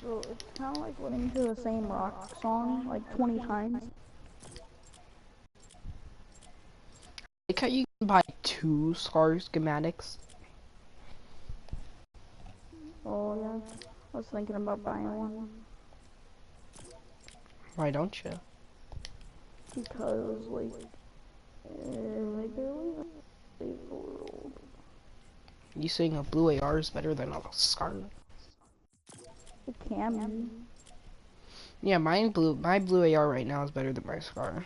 So it's kind of like listening to the same rock song like 20 times. Like how you can buy 2 Scar schematics. Oh yeah, I was thinking about buying one. Why don't you? Because like, I barely save the world. You saying a blue AR is better than a Scar? It can be. Yeah, my blue AR right now is better than my Scar.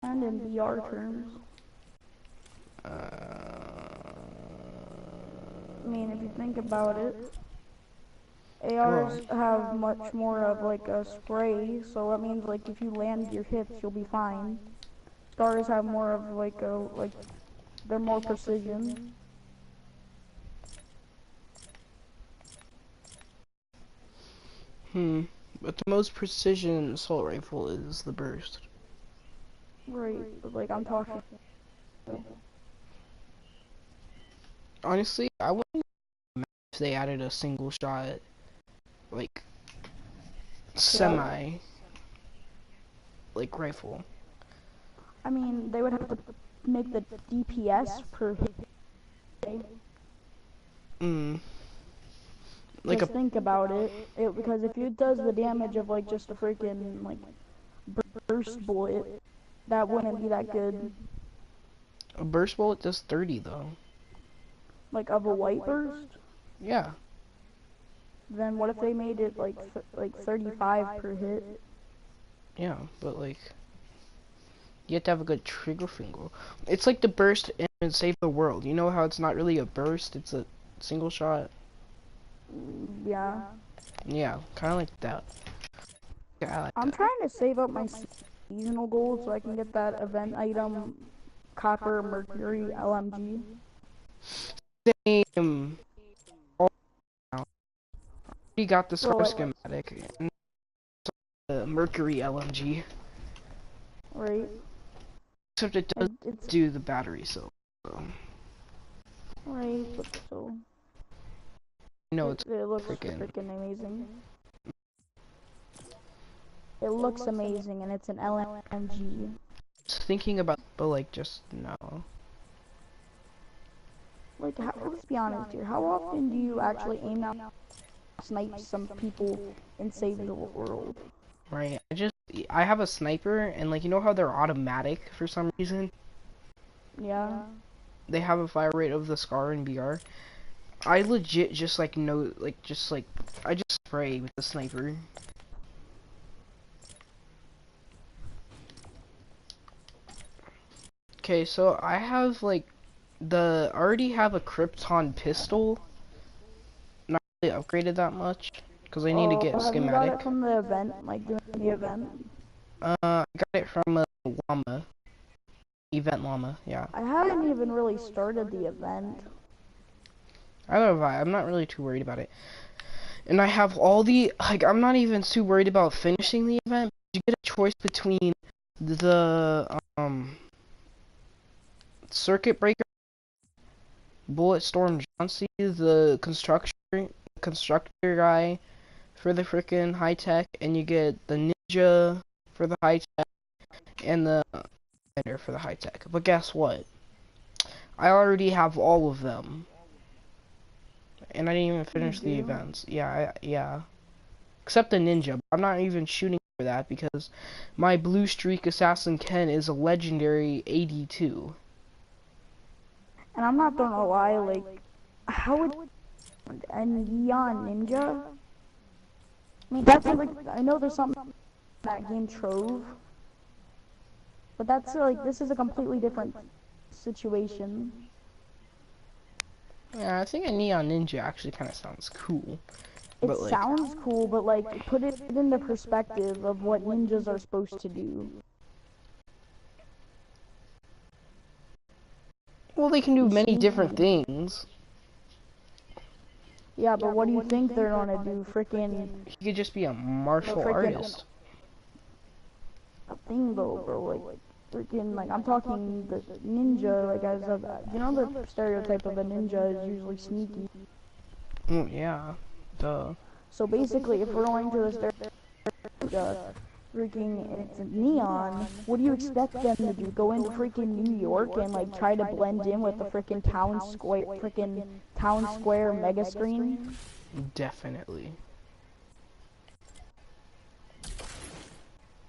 And in VR terms. I mean, if you think about it, ARs Well, have much more of like a spray, so that means like if you land your hits, you'll be fine. Scars have more of like they're more precision. but the most precision assault rifle is the burst. Right, but like I'm talking. Honestly, I wouldn't mind if they added a single shot, like, semi, like, rifle. I mean, they would have to make the DPS per hit. Mm. Like Just a think about it, because if it does the damage of like just a freaking like burst bullet, that wouldn't be that good. a burst bullet does 30 though. Like of a white burst. Yeah. Then what if they made it like 35 per hit? Yeah, but like you have to have a good trigger finger. It's like the burst in Save the World. You know how it's not really a burst, it's a single shot? Yeah. Yeah, kind of like that. Yeah, I like I'm that. trying to save up my seasonal gold so I can get that event item, Copper Mercury LMG. Same. All now. We got the So Scar like, schematic and the Mercury LMG. right? Except it does It's do the battery, so right, but still, you know it's it looks freaking. freaking amazing. It looks amazing, and it's an LMG. Thinking about, but like just no. Like, let's be honest here. How often do you actually aim out, snipe some people, and save the world? Right? I have a sniper, and like you know how they're automatic for some reason. Yeah. They have a fire rate of the Scar and BR. I legit just like know, like just like I just spray with the sniper. Okay, so I have like I already have a Krypton pistol. Not really upgraded that much because I need to Oh, get have you got it schematic. from the event, like doing the event? I got it from a llama event llama. Yeah. I haven't even really started the event. I don't know. I'm not really too worried about it. And I have all the like. I'm not even too worried about finishing the event. You get a choice between the circuit breaker, bullet storm Johnsy, the constructor guy for the frickin' high tech, and you get the ninja for the high tech and the vendor for the high tech. But guess what? I already have all of them, and I didn't even You finish the do? events. Yeah, yeah. Except the ninja. I'm not even shooting for that because my blue streak assassin Ken is a legendary 82. And I'm not gonna lie, like, how would a neon ninja? I mean, that's like, I know there's something in that game Trove, but that's like, this is a completely different situation. Yeah, I think a neon ninja actually kind of sounds cool. It But like, sounds cool, but like, put it into perspective of what ninjas are supposed to do. well, they can do Be many different sneaky. things. Yeah, but what do you think they're gonna do? He could just be a The martial freaking artist. thing though, bro. Like, freaking, like, I'm talking the ninja, like, as a, you know, the stereotype of a ninja is usually sneaky. Oh, yeah. Duh. So basically, if we're going to this freaking it's neon, what do you expect them to do? Go into freaking New York and like try to blend in with the freaking town square mega screen? Definitely.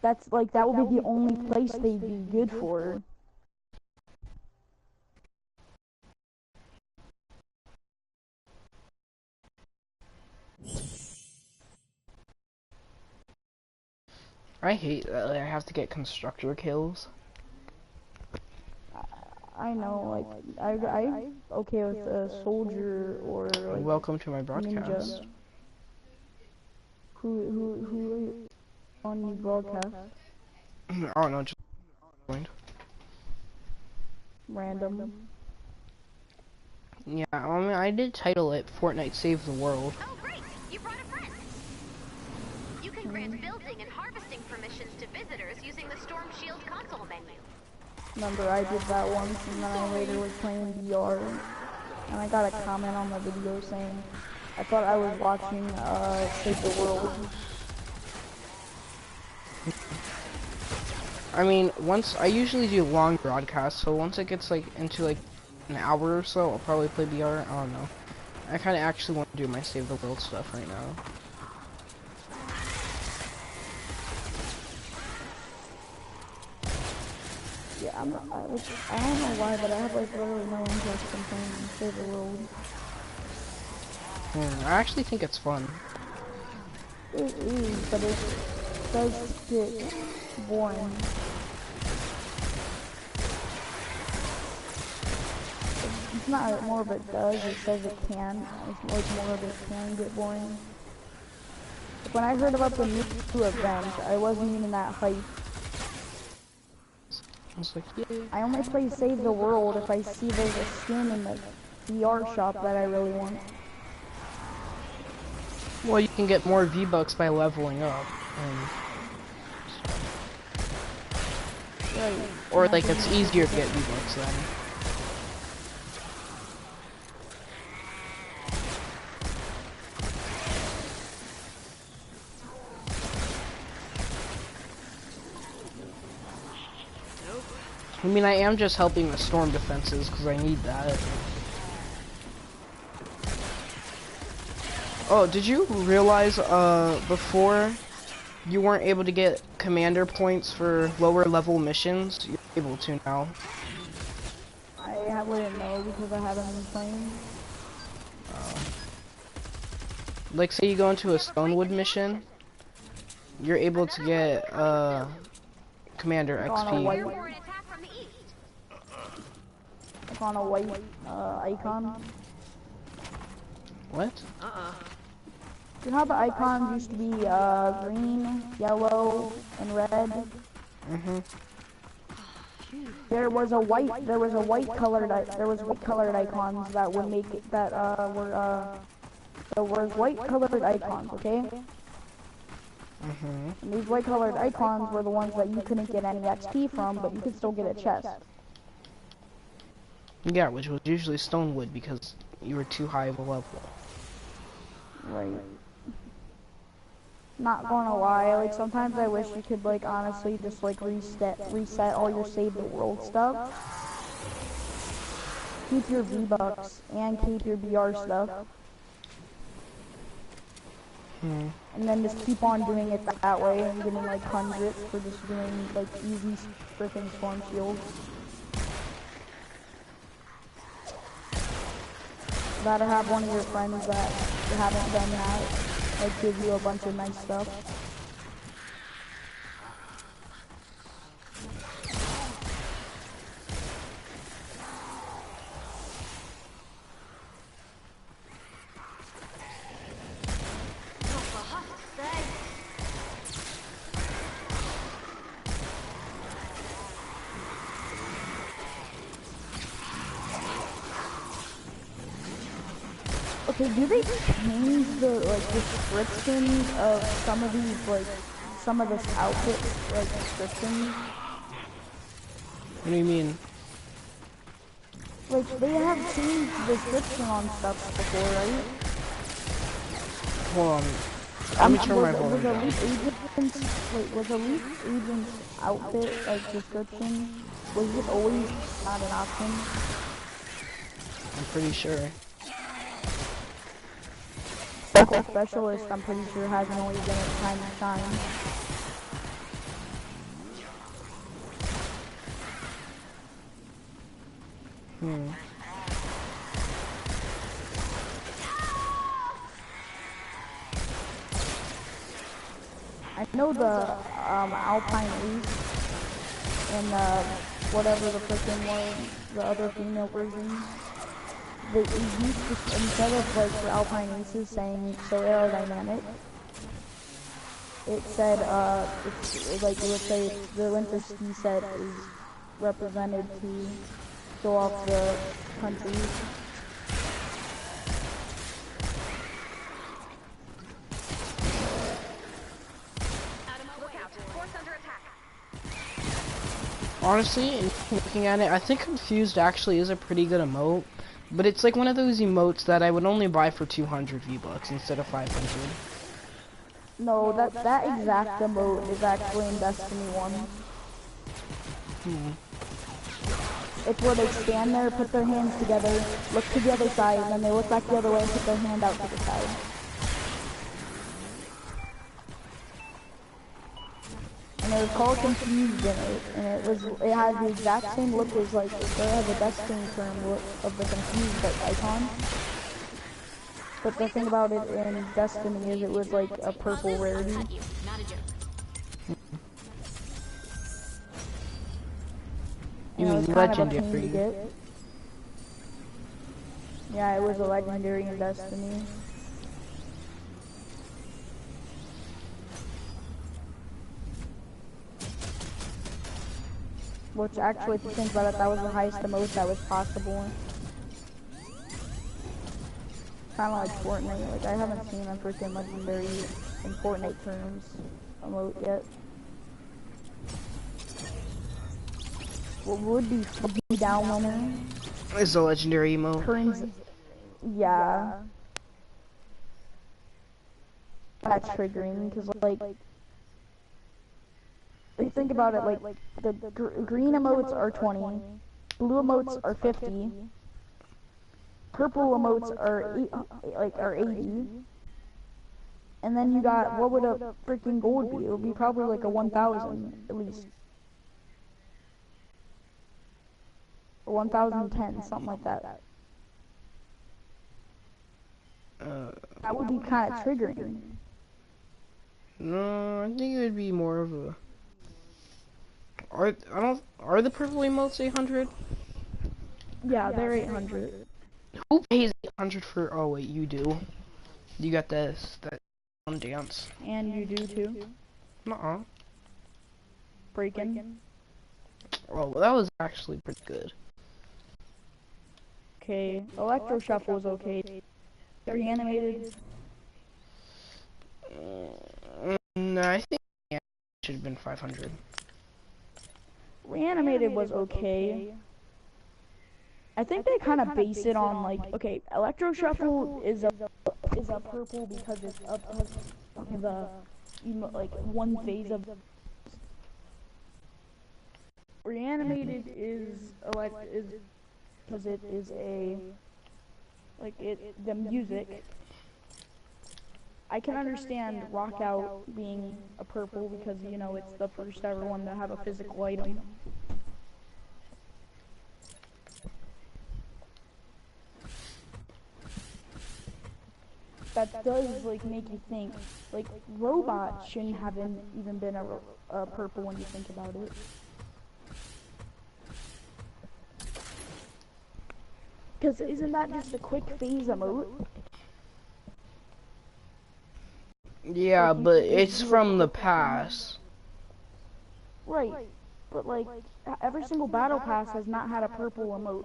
That's like that would be the only place they'd be good for. I hate that I have to get constructor kills. I know, like I okay with a soldier or like Welcome to my broadcast. ninja. Who on you broadcast? Oh no, just joined. Random. Yeah, I did title it Fortnite Save the World. Oh great, you brought a friend. You can grant building and harvesting permissions to visitors using the Storm Shield console menu. Remember, I did that once, and then I later was playing VR, and I got a comment on the video saying, I thought I was watching, Save the World. I mean, I usually do long broadcasts, so once it gets like into like an hour or so, I'll probably play VR. I don't know. I kind of actually want to do my Save the World stuff right now. Yeah, I don't know why, but I have like literally no interest in playing Save the World. I actually think it's fun. It is, but it does get boring. It's not more of it does, it says it can. It's like more of it can get boring. Like when I heard about the new event, I wasn't even that hyped. I was like, yeah. I only play Save the World if I see there's a skin in the VR shop that I really want. Well, you can get more V-Bucks by leveling up. Right. Or like it's easier to get V-Bucks then. I mean, I am just helping the storm defenses because I need that. Oh, did you realize, before you weren't able to get commander points for lower level missions? You're able to now. I wouldn't know because I haven't been playing. Like, say you go into a Stonewood mission, you're able to get, commander XP. Like on a white, icon. What? You know how the icons used to be green, yellow, and red? Mhm. There was white colored icons that would make it that there was white colored icons, okay? Mhm. And these white colored icons were the ones that you couldn't get any XP from, but you could still get a chest. Yeah, which was usually Stonewood because you were too high of a level. Right. Not gonna lie, like sometimes I wish you could like honestly just like reset all your Save the World stuff. Keep your V-Bucks and keep your VR stuff. And then just keep on doing it that way and getting like hundreds for just doing like easy freaking storm shields. Gotta have one of your friends that haven't done that, like give you a bunch of nice stuff. Okay, do they change the like descriptions of some of these some of this outfit descriptions? What do you mean? Like they have changed the description on stuff before, right? Hold on. Let me turn my Was volume down. was Elite Agent's outfit, like, description, was it always not an option? I'm pretty sure. Local Specialist, I'm pretty sure, hasn't always been its time to shine. I know the Alpine Ace and whatever the frickin' was, the other female versions. They used to, instead of like for Alpine Aces saying so aerodynamic, it said it's like it would say the winter ski set is represented to show off the country. Honestly, looking at it, I think Confused actually is a pretty good emote, but it's like one of those emotes that I would only buy for 200 V-Bucks instead of 500. No, that exact emote is actually in Destiny 1. It's where they stand there, put their hands together, look to the other side, and then they look back the other way and put their hand out to the side. And it was called Confused in it, and it has the exact same look as like it has a Destiny term look of the Confused like icon. But the thing about it in Destiny is it was like a purple rarity. You know, mean it's kind of a pain to legendary? get. Yeah, it was a legendary in Destiny. Which actually, if you think about it, that was the highest emote that was possible. Kind of like Fortnite. Like, I haven't seen a freaking legendary in Fortnite terms emote yet. What would be down winner? It's a legendary emote. Turns, yeah. That's triggering because like, if you think about it, like the green emotes are 20, blue emotes are 50, purple emotes are are 80, and then you got, what would a freaking gold be? It would be probably like a 1,000 at least. Or 1,010, something like that. That would be kind of triggering. No, I think it would be more of a. Are the purple emotes 800? Yeah, they're 800. Who pays 800 for? Oh wait, you do. You got that one dance. And you do too. Nuh-uh. Breaking. Oh, well, that was actually pretty good. Okay, Electro Shuffle was okay. Reanimated. No, I think it should have been 500. Reanimated was okay. I think they kind of base it on like, okay, Electro Shuffle is a purple because it's up the like one phase of. Reanimated is because it is a like the music. I can understand Rock Out being a purple because it's the first ever one to have a physical item. That does like make you think like Robot shouldn't have even been a purple when you think about it. Because isn't that just a quick phase emote? Yeah, like but it's from the past. Right, but like every single battle pass has not had a purple emote.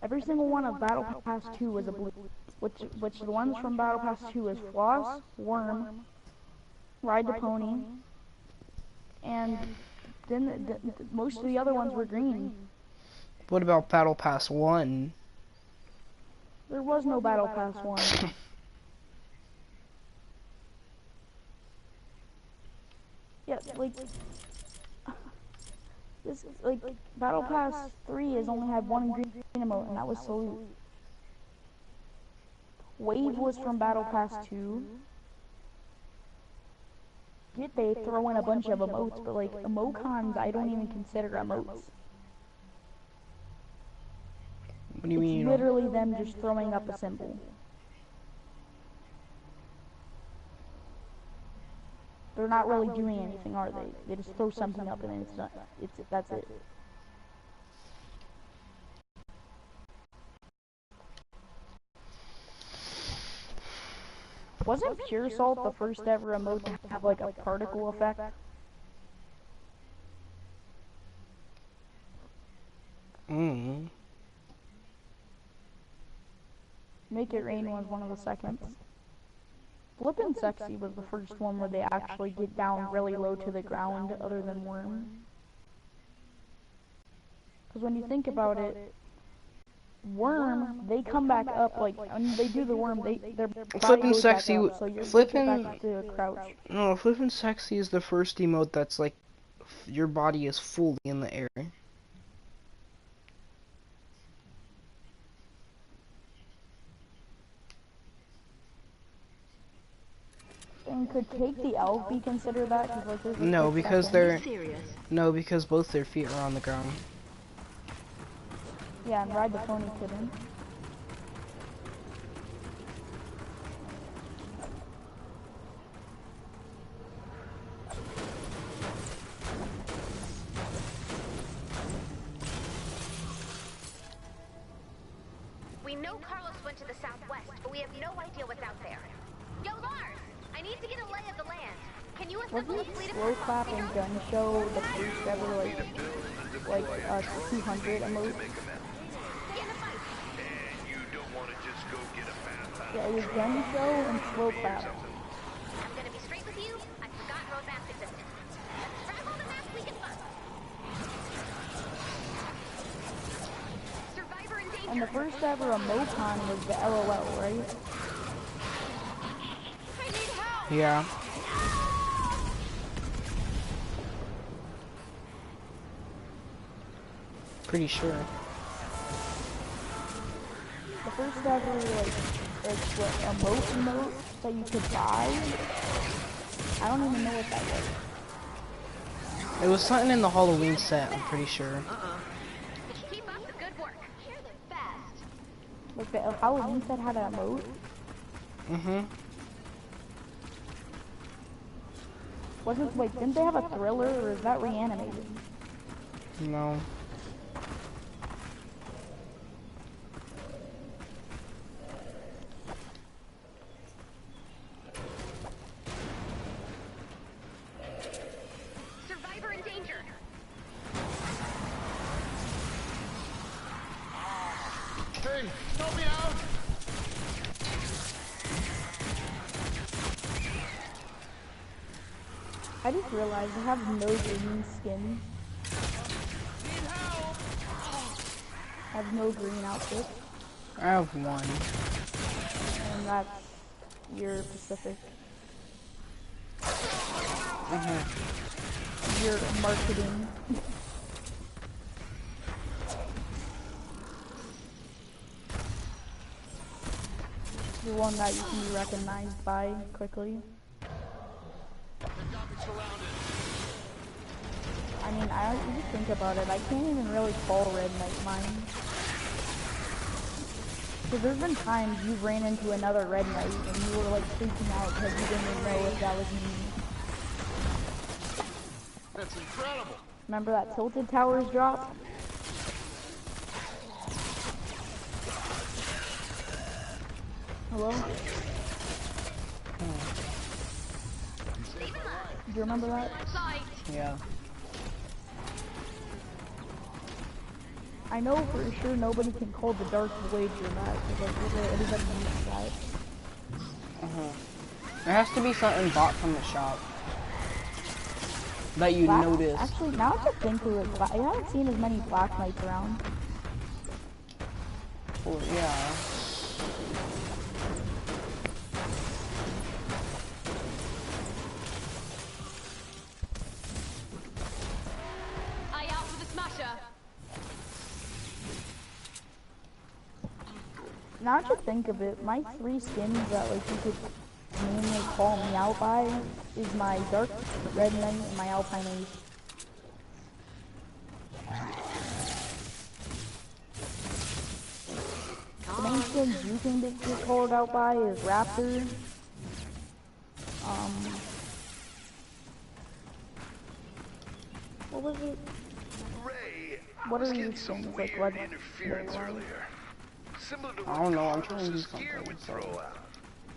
Every single one of Battle Pass 2 was a blue, which the ones from Battle Pass 2 is Floss, Worm, Ride the Pony, and then most of the other ones were green. What about Battle Pass 1? There was no Battle Pass 1. like this like Battle Pass 3 has only had one green emote, and that was Salute. Wave was from Battle Pass 2. Yet they throw in a bunch of emotes, but like emocons, I don't even consider emotes. What do you mean? It's literally them just throwing up a symbol. They're not really doing anything, are they? They just throw something up and then it's not. That's it. Wasn't Pure Salt the first ever emote to have like a particle effect? Make It Rain was one of the seconds. Flippin' Sexy was the first one where they actually get down really low to the ground, other than Worm. Because when you think about it, Worm, they come back up, like, when they do the Worm, their body Flippin' goes back Sexy, up, so you're Flippin', back to a crouch. no, Flippin' Sexy is the first emote that's like, your body is fully in the air. And could Cake the Elf be considered that? Cause, like, there's a No, quick because second. no, because both their feet are on the ground. Yeah, and Ride the Pony couldn't. We know Carlos went to the southwest, but we have no idea what's out there. Yo, Lars! I need to get a lay of the land. Can you assemble a Wasn't fleet of Slow Clap and Gun Show the first ever, like 200 emote? Get in a fight. Yeah, it was Gun Show and Slow Clap. I'm gonna be straight with you. I forgot road maps existed. Let's grab all the maps we can find. Survivor in danger. And the first ever emocon was the LOL, right? I need help. Yeah. Pretty sure. The first ever, like what, emote that you could buy? I don't even know what that was. It was something in the Halloween set, I'm pretty sure. Keep up the good work. You're the best. Like the Halloween set had an emote? Wasn't, wait, didn't they have a thriller, or is that reanimated? No. Survivor in danger. Hey, help me out! I just realized I have no green skin. I have no green outfit. I have one. And that's your Pacific. Your marketing. The one that you can be recognized by quickly. I mean, I don't even think about it. I can't even really call Red Knight mine. Because there's been times you ran into another Red Knight and you were like freaking out because you didn't even know if that was me. That's incredible. Remember that Tilted Towers drop? Hello? Do you remember that? Yeah. I know for sure nobody can call the Dark Voyager that, because like, literally everybody uses that. There has to be something bought from the shop that you notice. Actually, now I just think through it, I haven't seen as many Black Knights around. Well, yeah. Now to think of it, my 3 skins that like you could mainly call me out by is my Dark Red Knight and my Alpine Ace. The main skins you can get called out by is Raptor, what was it? Ray, What was are getting your some skins, like weird red? interference earlier. Similar to I what don't know, I'm trying to do Carlos's gear something, would so. throw out.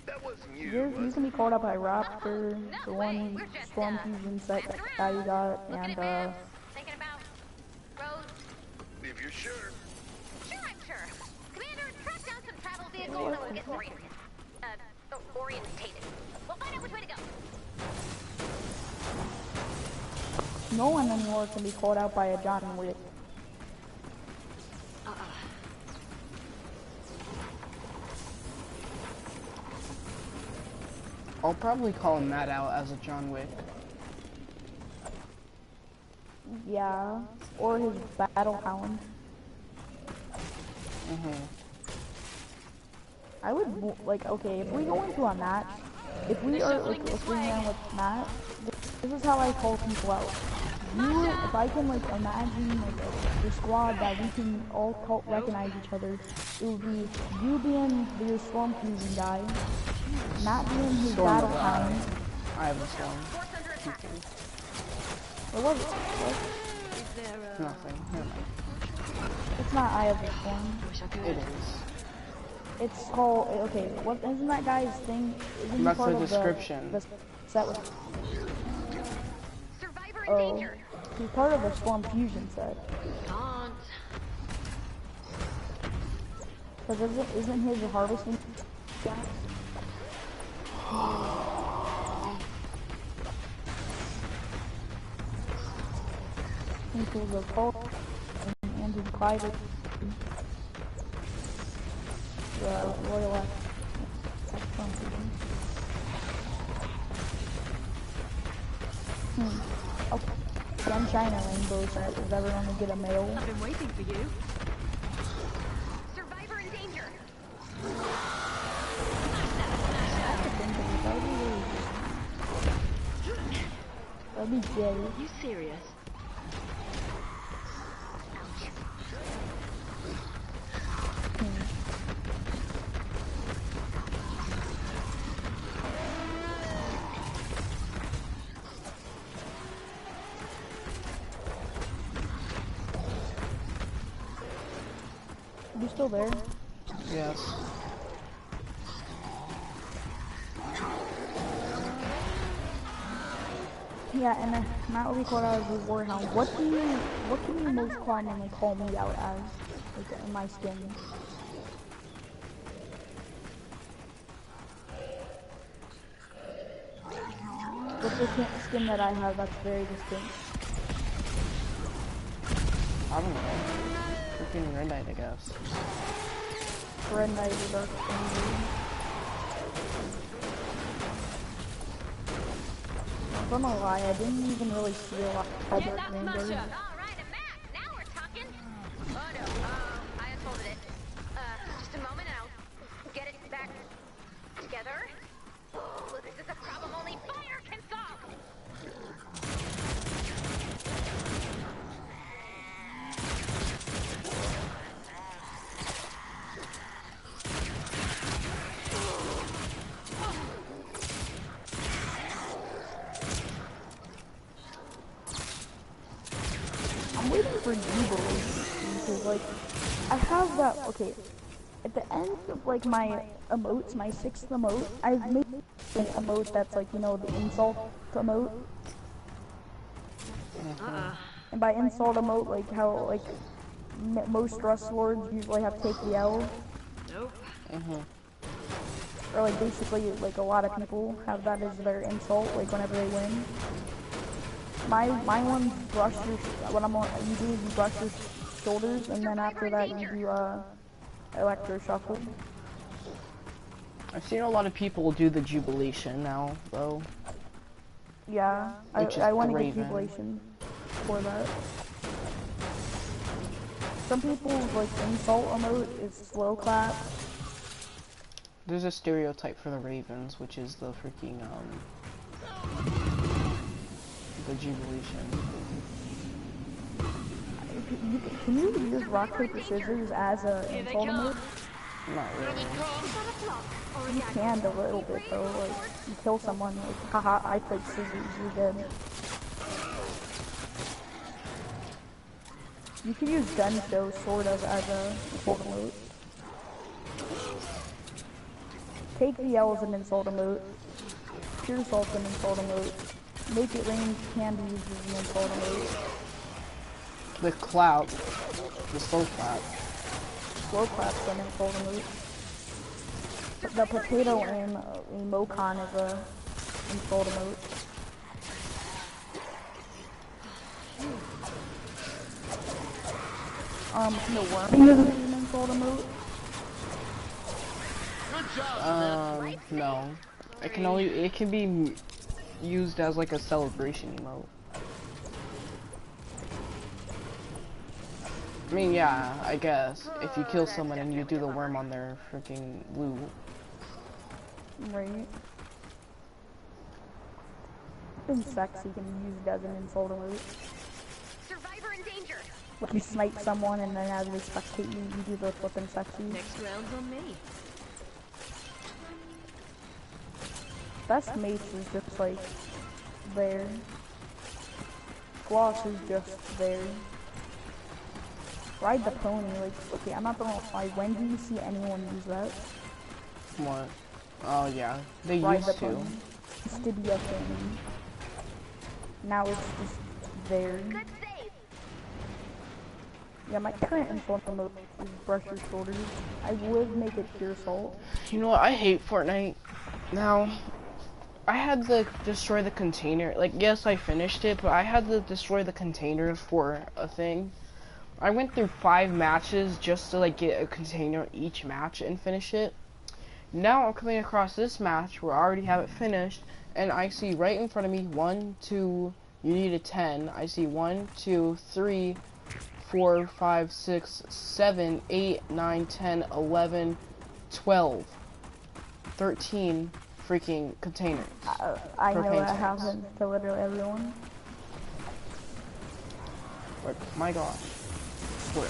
That wasn't you, You was can it? be called out by Raptor, No the way. one We're just Storm Fusion set glancing guy you around, got, looking and at maps, thinking about roads. If you're sure. Sure, I'm sure. Commander, track down some travel vehicles and we'll get oriented. Orientated. We'll find out which way to go. no one anymore can be called out by a John Wick. I'll probably call him Matt out as a John Wick. Yeah, or his Battle Hound. I would, like, okay, if we go into a match, if we are, like, if we're in with Matt, this is how I call people out. You, if I can, like, imagine, like, the squad that we can all recognize each other, it would be you being your Storm Fusion guy, Matt being his Storm Battle guy. Hound. I have a storm. Force under attack. What was it? What? Nothing. Never mind. It's not I have a Storm. It is. It's called, okay, what, isn't that guy's thing? Isn't he That's part the of description. the set with, Survivor oh, endangered. he's part of the Storm Fusion set. Can't. Because isn't his harvesting guy? Into the cult and his private royal act. Okay. Gun China rainbow set. Is everyone gonna get a mail? I've been waiting for you. Survivor in danger. That'd be gay. You serious? You still there? Yes. Yeah, and Matt will be called out as a warhound. What can you most commonly call me out as? Like in my skin. What's the skin that I have that's very distinct? I don't know. Freaking Red Knight, I guess. Red Knight or Dark Angel. I'm gonna lie, I didn't even really see a lot of Dark Angel. All right, a map. Now we're talking. Oh no, I unfolded it. Just a moment and I'll get it back together. Oh, this is a problem only fire can solve. I'm waiting for Jubilee because, like, I have that. Okay, at the end of like my emotes, my 6th emote, I've made an emote that's like, you know, the insult emote. And by insult emote, like how like most Rust Lords usually have to take the L. Nope. Or like basically like a lot of people have that as their insult, like whenever they win. My one brush your, what you do is you brush your shoulders, and then after that you do electro shuffle. I've seen a lot of people do the jubilation now, though. Yeah, Which is I want to get Raven. jubilation for that. Some people's like insult emote is slow clap, There's a stereotype for the Ravens, which is the freaking, the Jubilation. Can you use rock, paper, scissors as a insult emote? Not really. You can a little bit though, like, you kill someone, like, haha, I played scissors, you're dead. You can use gun show sort of as a insult emote. Take the L as an insult emote. Pure salt's an insult emote. Make it rain can be used as an insult emote. The clap, the slow clap. Slow clap's an insult emote. The potato emocon is a insult emote. The worming is an insult emote. No. It can be used as like a celebration emote. I mean, yeah, I guess. If you kill someone and you do the worm on their freaking loot. Right. Being sexy can be used as an insult emote. Survivor in danger. Like you snipe someone and then as they spectate you, you do the flippin' sexy. Next round's on me. Best mates is just like there. Floss is just there. Ride the pony, like, okay, I'm not gonna lie, when do you see anyone use that? What? Oh yeah, they Ride used the to. pony. Used to be a thing. Now it's just there. Good save. Yeah, my current insult emote is brush your shoulders. I would make it pure salt. You know what? I hate Fortnite. Now, I had to destroy the container. Like, yes, I finished it, but I had to destroy the containers for a thing. I went through 5 matches just to like get a container each match and finish it. Now I'm coming across this match where I already have it finished, and I see right in front of me 1, 2. You need a 10. I see 1, 2, 3, 4, 5, 6, 7, 8, 9, 10, 11, 12, 13 freaking containers. I know Propane that tanks. happens to literally everyone. Like, my gosh. Swear.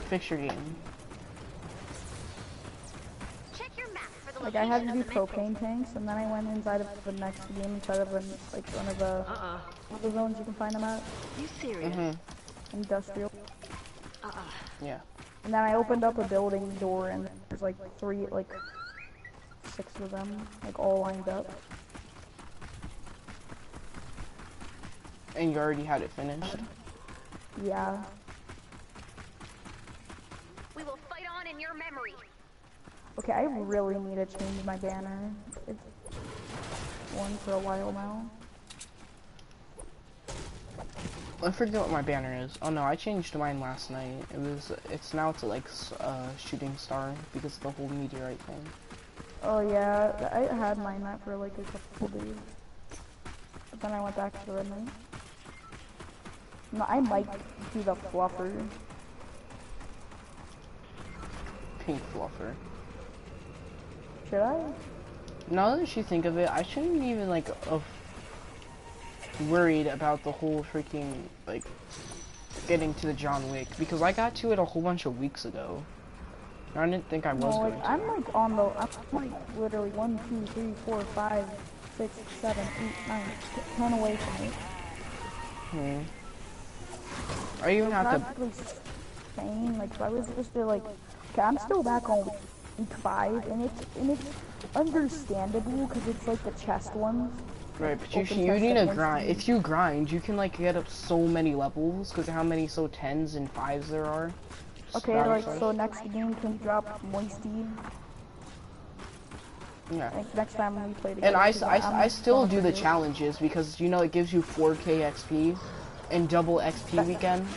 Fix your game. Check your map for the Like I had to do location of the propane tanks, and then I went inside of the next game inside of like one of the other zones you can find them at, You serious? industrial. Yeah. And then I opened up a building door, and there's like 6 of them, like all lined up. And you already had it finished? Yeah. We will fight on in your memory. Okay, I really need to change my banner. It's one for a while now. I forget what my banner is. Oh no, I changed mine last night. It's now to like shooting star because of the whole meteorite thing. Oh yeah, I had mine that for like a couple days. But then I went back to the red knight. No, I might do the fluffer. Pink fluffer. Should I? Now that you think of it, I shouldn't even like worried about the whole freaking like getting to the John Wick because I got to it a whole bunch of weeks ago. I didn't think I was No, going like to. I'm like on the, I'm like literally 1, 2, 3, 4, 5, 6, 7, 8, 9, 10 away from it. I even have to. Practically insane. Like if I was just to like, okay, I'm still back on week 5, and it's understandable because it's like the chest ones. Right, but Open you chest need at to once. grind. If you grind, you can like get up so many levels because how many 10s and 5s there are. Okay, That like was so next game can we drop Moisty? Yeah. Like next time we play together. And I 'cause I I'm still gonna do the forget. challenges because you know it gives you 4K XP and double XP weekend.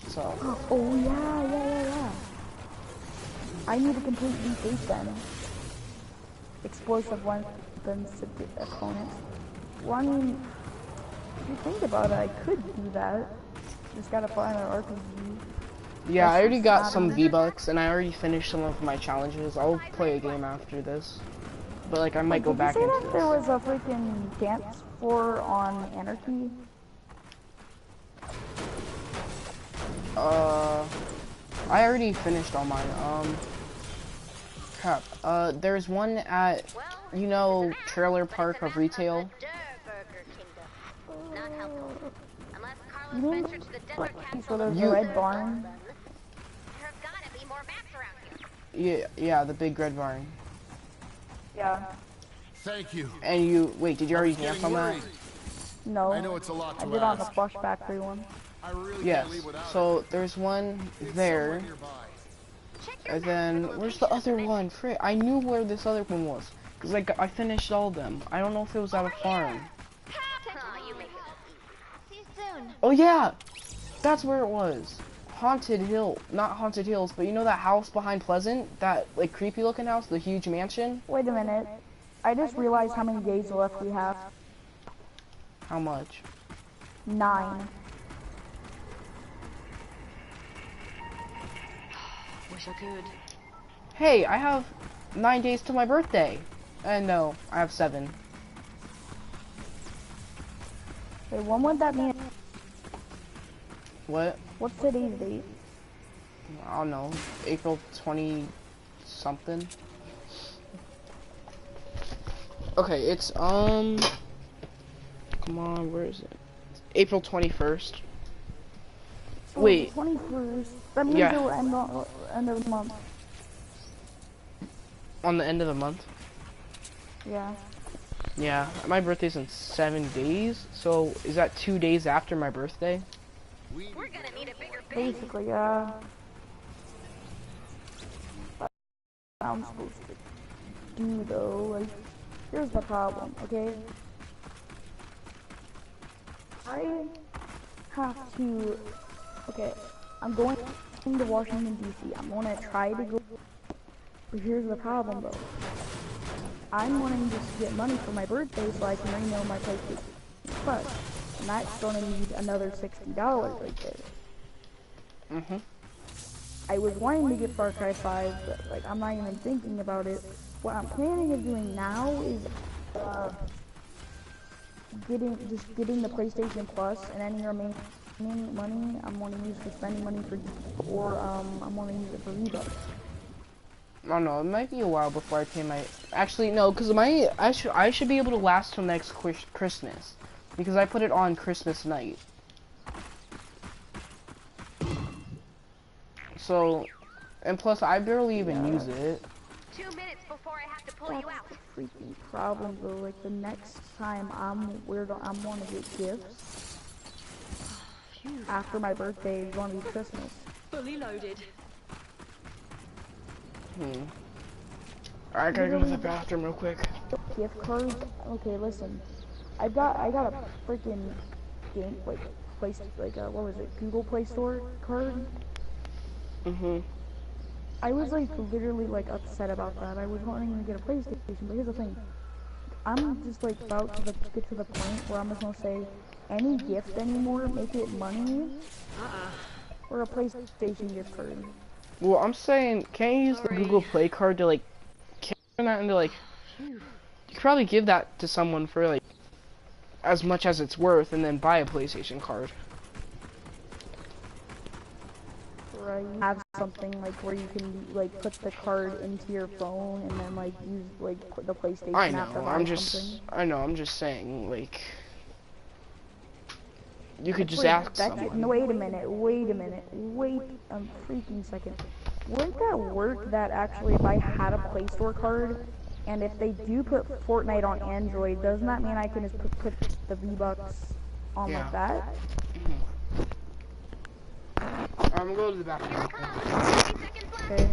So Oh yeah. I need to complete week 8 then. Explosive weapons to the opponents. Well, I mean, if you think about it, I could do that. Just gotta find an RPG. Yeah, I already got not some enough. V-Bucks, and I already finished some of my challenges. I'll play a game after this. But, like, I might Wait, go did you back say into that there this. was a freaking dance floor on Anarchy? I already finished all mine. Crap. There's one at, Well, you know, it's a map, Trailer but it's Park a of map Retail. of the Burger Kingdom. Not helpful. Unless You Carlos mean ventured to the desert like capsule sort of of You- red barn? There's gotta be more maps around here. Yeah, the big red barn. Yeah. Thank you. And you, wait, did you I already was dance getting on that? worried. No. I know it's a lot I to did on the ask. Plush Factory one. I really Yes. can't leave without So it. there's one It's there, somewhere nearby. Check your and map for then the where's the location of other mission. one? Frick, I knew where this other one was, cause I finished all of them. I don't know if it was at a farm. Aw, you make it look easy. See you soon. Oh yeah, that's where it was. Haunted Hill, not Haunted Hills, but you know that house behind Pleasant, that like creepy looking house, the huge mansion. Wait a minute. I just realized how many days left we have. How much? 9. Wish I could. Hey, I have 9 days to my birthday. And no, I have 7. Wait, when would that mean? What? What's today's date? I don't know. April 20 something. Okay, it's come on, where is it? April 21st. So Wait. the 21st. That means Yeah. it will end of the month. On the end of the month. Yeah. Yeah, my birthday's in 7 days, so is that 2 days after my birthday? We're gonna need a bigger base. Basically, yeah. I'm supposed to do though. Like, here's the problem, okay? I have to. Okay, I'm going to Washington D.C. I'm gonna try to go. But here's the problem though. I'm wanting to get money for my birthday so I can renew my PlayStation Plus, and that's gonna need another $60 right there. Mhm. I was wanting to get Far Cry 5, but like I'm not even thinking about it. What I'm planning of doing now is getting the PlayStation Plus, and any remaining money I'm going to use for spending money for, or I'm going to use it for V-Bucks. I don't know, it might be a while before I pay my... Actually, no, because I should be able to last till next Christmas. Because I put it on Christmas night. So, and plus I barely even use it. 2 minutes before I have to pull That's you out. the freaking problem though. Like the next time I'm going to get gifts after my birthday is going to be Christmas. Fully loaded. I gotta go to the bathroom real quick. Gift cards. Okay, listen. I got a freaking game what was it? Google Play Store card. I was like literally like upset about that. I was wanting to get a PlayStation, but here's the thing. I'm just like about to get to the point where I'm just gonna say any gift anymore, make it money or a PlayStation gift card. Well, I'm saying, can't you use the Google Play card to like turn that into like... You could probably give that to someone for like as much as it's worth and then buy a PlayStation card. Right? Have something like where you can like put the card into your phone and then like use like the PlayStation I app to know, buy I'm just saying, like... You could just ask someone. No, wait a minute, wait a freaking second. Wouldn't that work that actually if I had a Play Store card, and if they do put Fortnite on Android, doesn't that mean I can just put the V-Bucks on like that? I'm gonna go to the bathroom. 60 seconds left. Okay.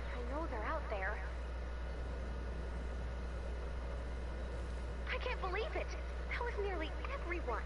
I know they're out there. I can't believe it. That was nearly everyone.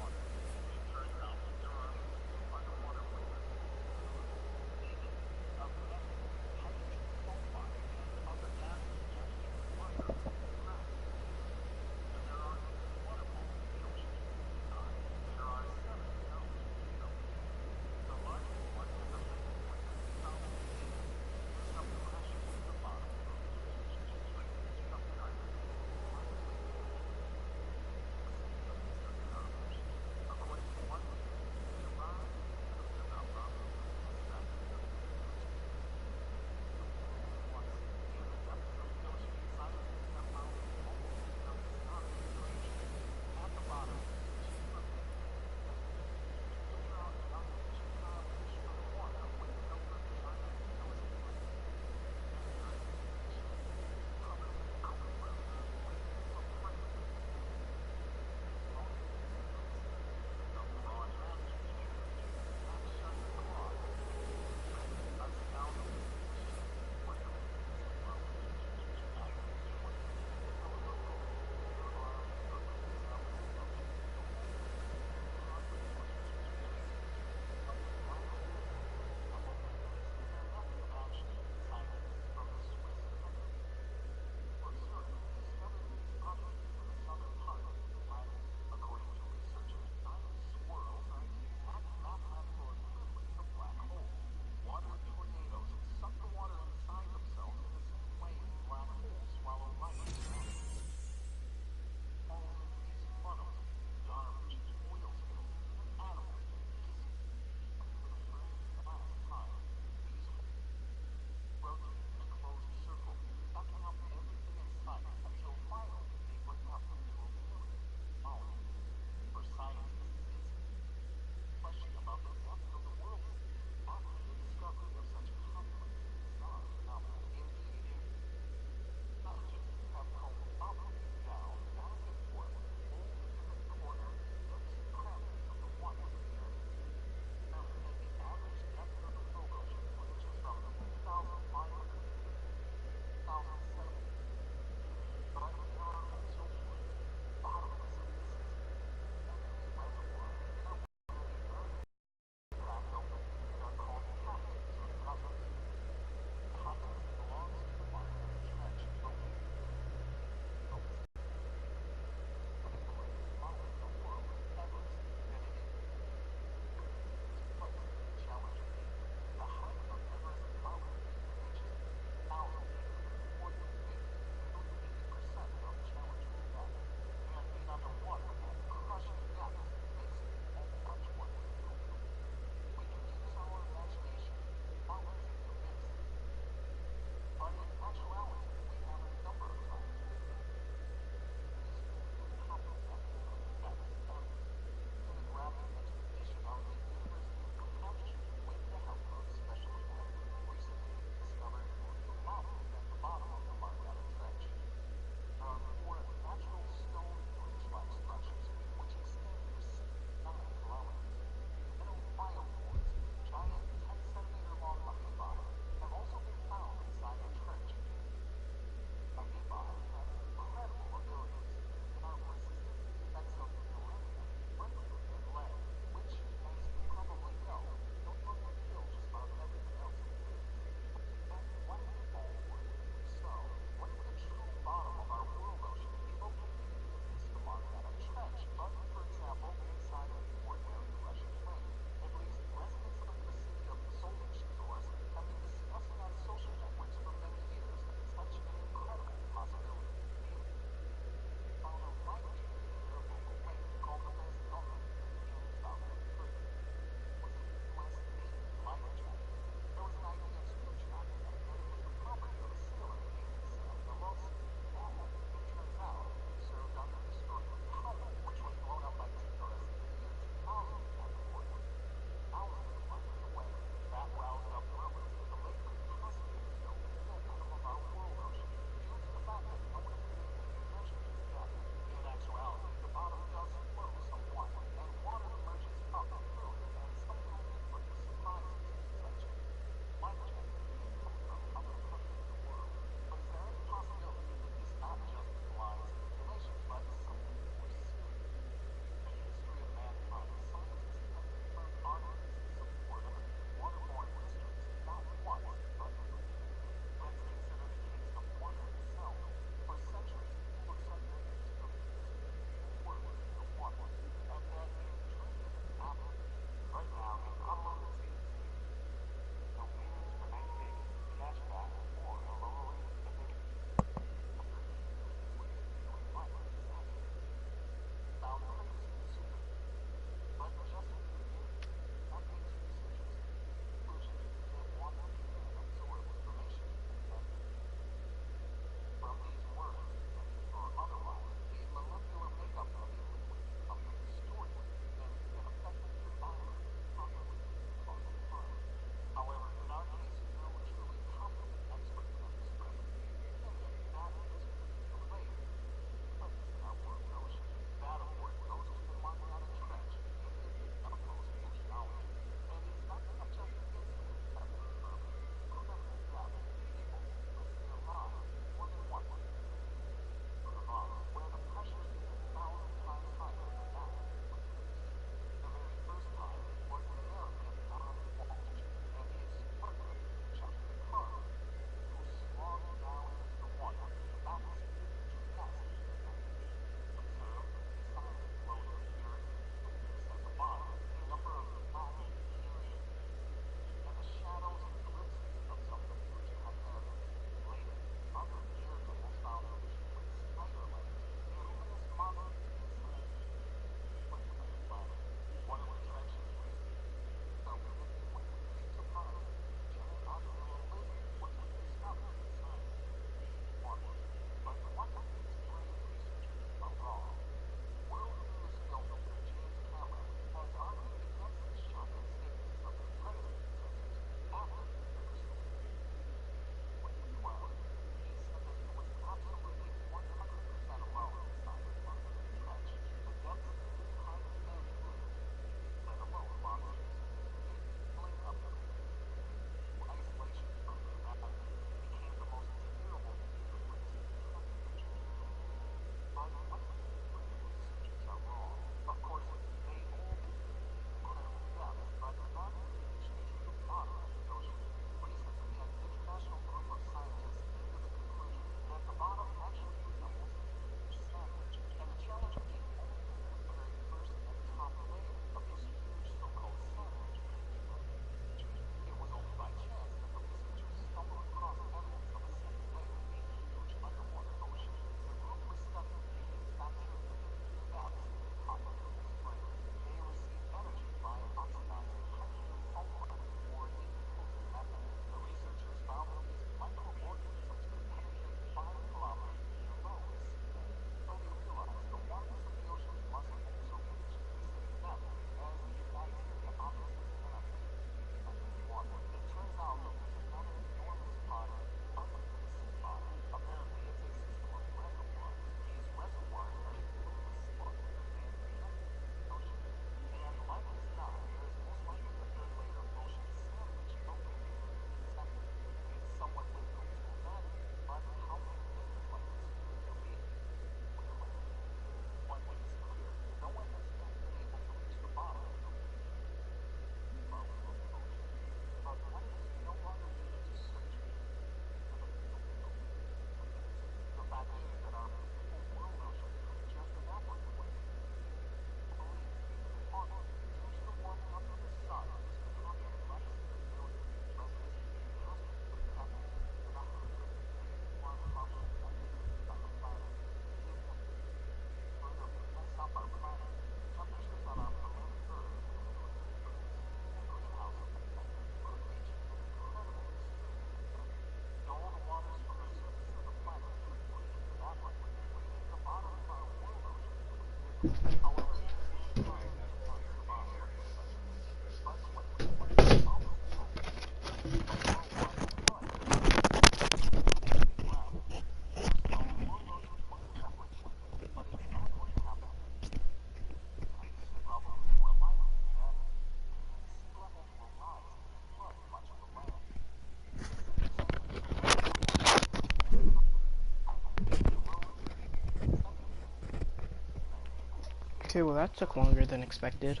Okay, well that took longer than expected.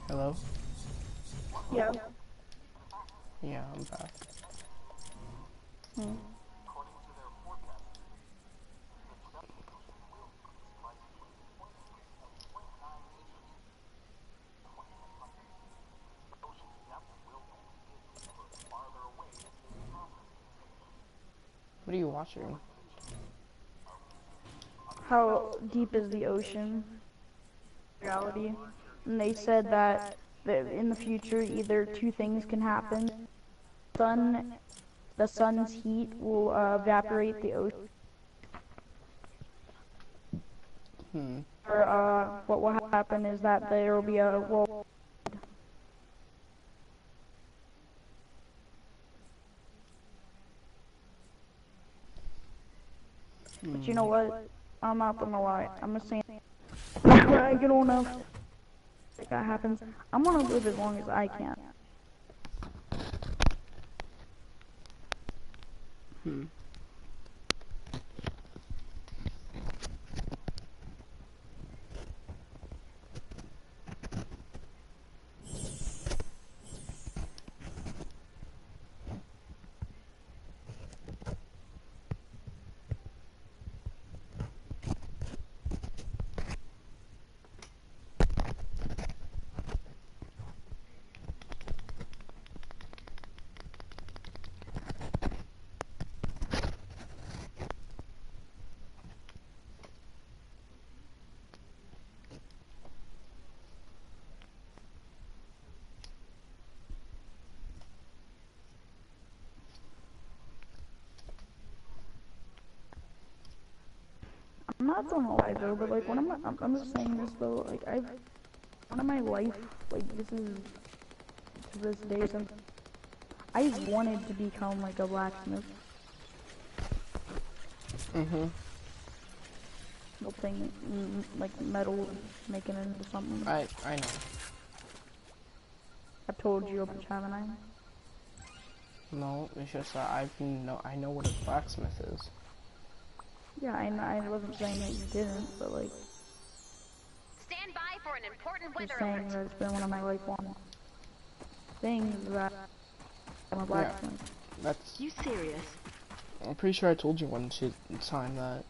Hello? Yeah. Yeah, I'm back. Hmm. What are you watching? How deep is the ocean? Reality. And they said that in the future, either two things can happen. Sun, the sun's heat will evaporate the ocean, Hmm. or what will happen is that there will be a world. But you know what? I'm not gonna lie. I'm just saying. When I get old enough, if that happens, I'm gonna live as long as I can. Hmm. I'm not gonna lie though, but like when I'm just saying this though, like one of my life, like this is to this day since I wanted to become like a blacksmith. Mm-hmm. Thing, like metal, making it into something. I know. I've told you a bunch, haven't I? No, it's just that I know what a blacksmith is. Yeah, I wasn't saying that you didn't, but like Stand by for an important just weather saying alert. that it's been one of my lifelong things that I'm a Yeah, blacksmith. that's. You serious? I'm pretty sure I told you one time that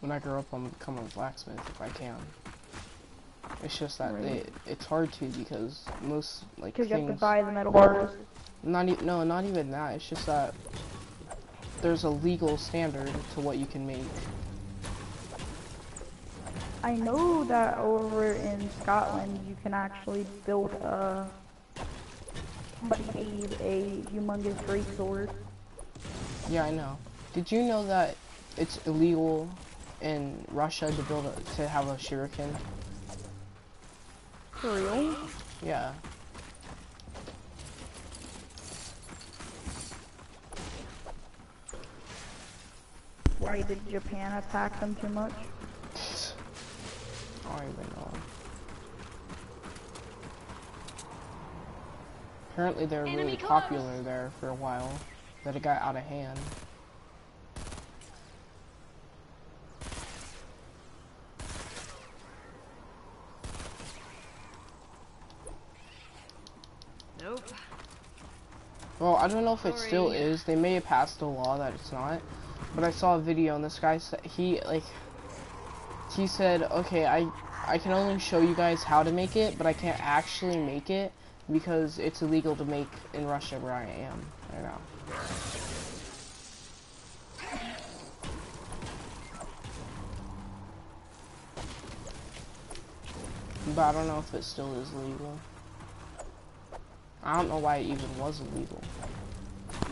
when I grow up, I'm becoming a blacksmith if I can. It's just that Right. it's hard to because most like Because you have to things. buy the metal bars. No, not even that. It's just that there's a legal standard to what you can make. I know that over in Scotland you can actually build somebody made a humongous great sword. Yeah, I know. Did you know that it's illegal in Russia to have a shuriken? For real? Yeah. Why did Japan attack them too much? I don't even know. Apparently they were really popular there for a while, that it got out of hand. Nope. Well, I don't know if it still is. They may have passed a law that it's not. But I saw a video and this guy said, he said, okay, I can only show you guys how to make it, but I can't actually make it because it's illegal to make in Russia where I am right now. But I don't know if it still is legal. I don't know why it even was illegal.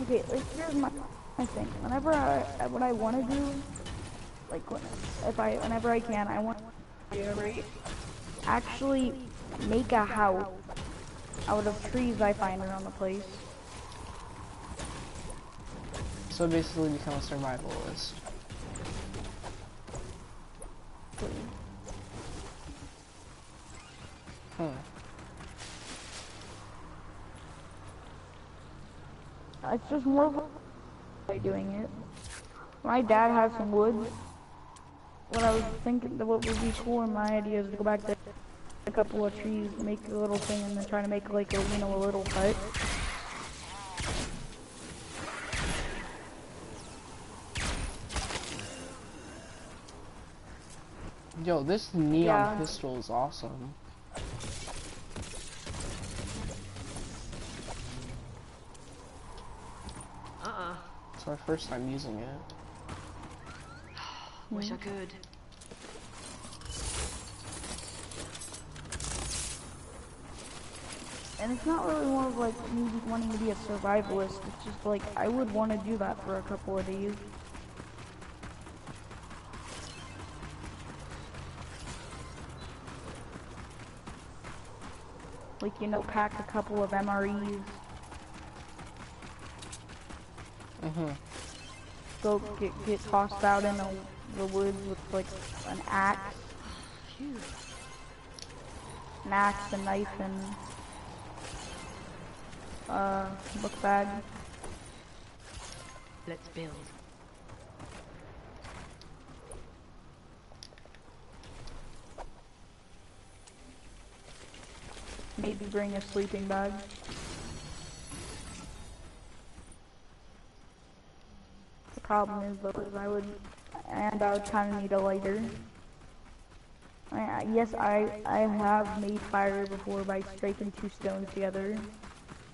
Okay, like here's my thing. Whenever what I want to do, like whenever I can, I want to actually make a house out of trees I find around the place. So basically become a survivalist. it's just more of by doing it. My dad has some wood. What I was thinking that what would be cool in my idea is to go back to a couple of trees, make a little thing, and then try to make like a, you know, a little hut. Yo, this neon Yeah. pistol is awesome. It's my first time using it. Wish I could. And it's not really more of like me wanting to be a survivalist. It's just like I would want to do that for a couple of days. Like, you know, pack a couple of MREs. Go get tossed out in the woods with like an axe. An axe, a knife, and book bag. Let's build. Maybe bring a sleeping bag. The problem is though, is I would kind of need a lighter. Yes, I have made fire before by striking 2 stones together.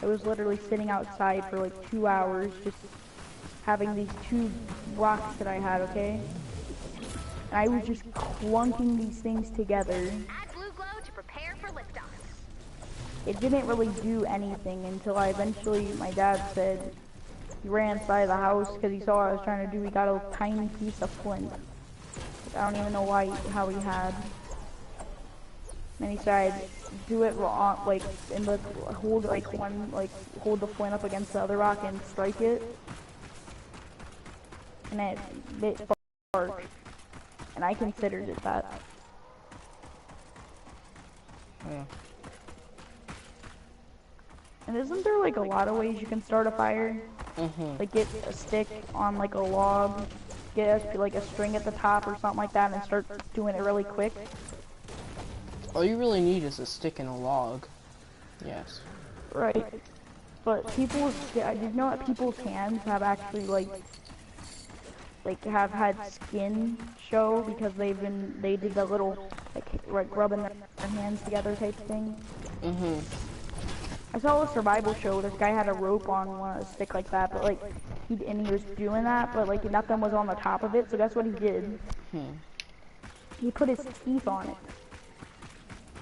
I was literally sitting outside for like 2 hours just having these 2 blocks that I had, okay? And I was just clunking these things together. Add blue glow to prepare for liftoff. It didn't really do anything until I eventually, my dad said, he ran inside the house because he saw what I was trying to do. He got a tiny piece of flint. I don't even know how he had. And he said, do it wrong, like, in the, hold the flint up against the other rock and strike it. And it sparked. And I considered it that. Yeah. And isn't there like a lot of ways you can start a fire? Like get a stick on like a log, get like a string at the top or something like that and start doing it really quick. All you really need is a stick and a log. Yes. Right. But people's, I did know that people's hands have actually like have had skin show because they did the little like rubbing their hands together type thing. I saw a survival show. This guy had a rope on a stick like that, but like he was doing that, but like nothing was on the top of it. So that's what he did. He put his teeth on it.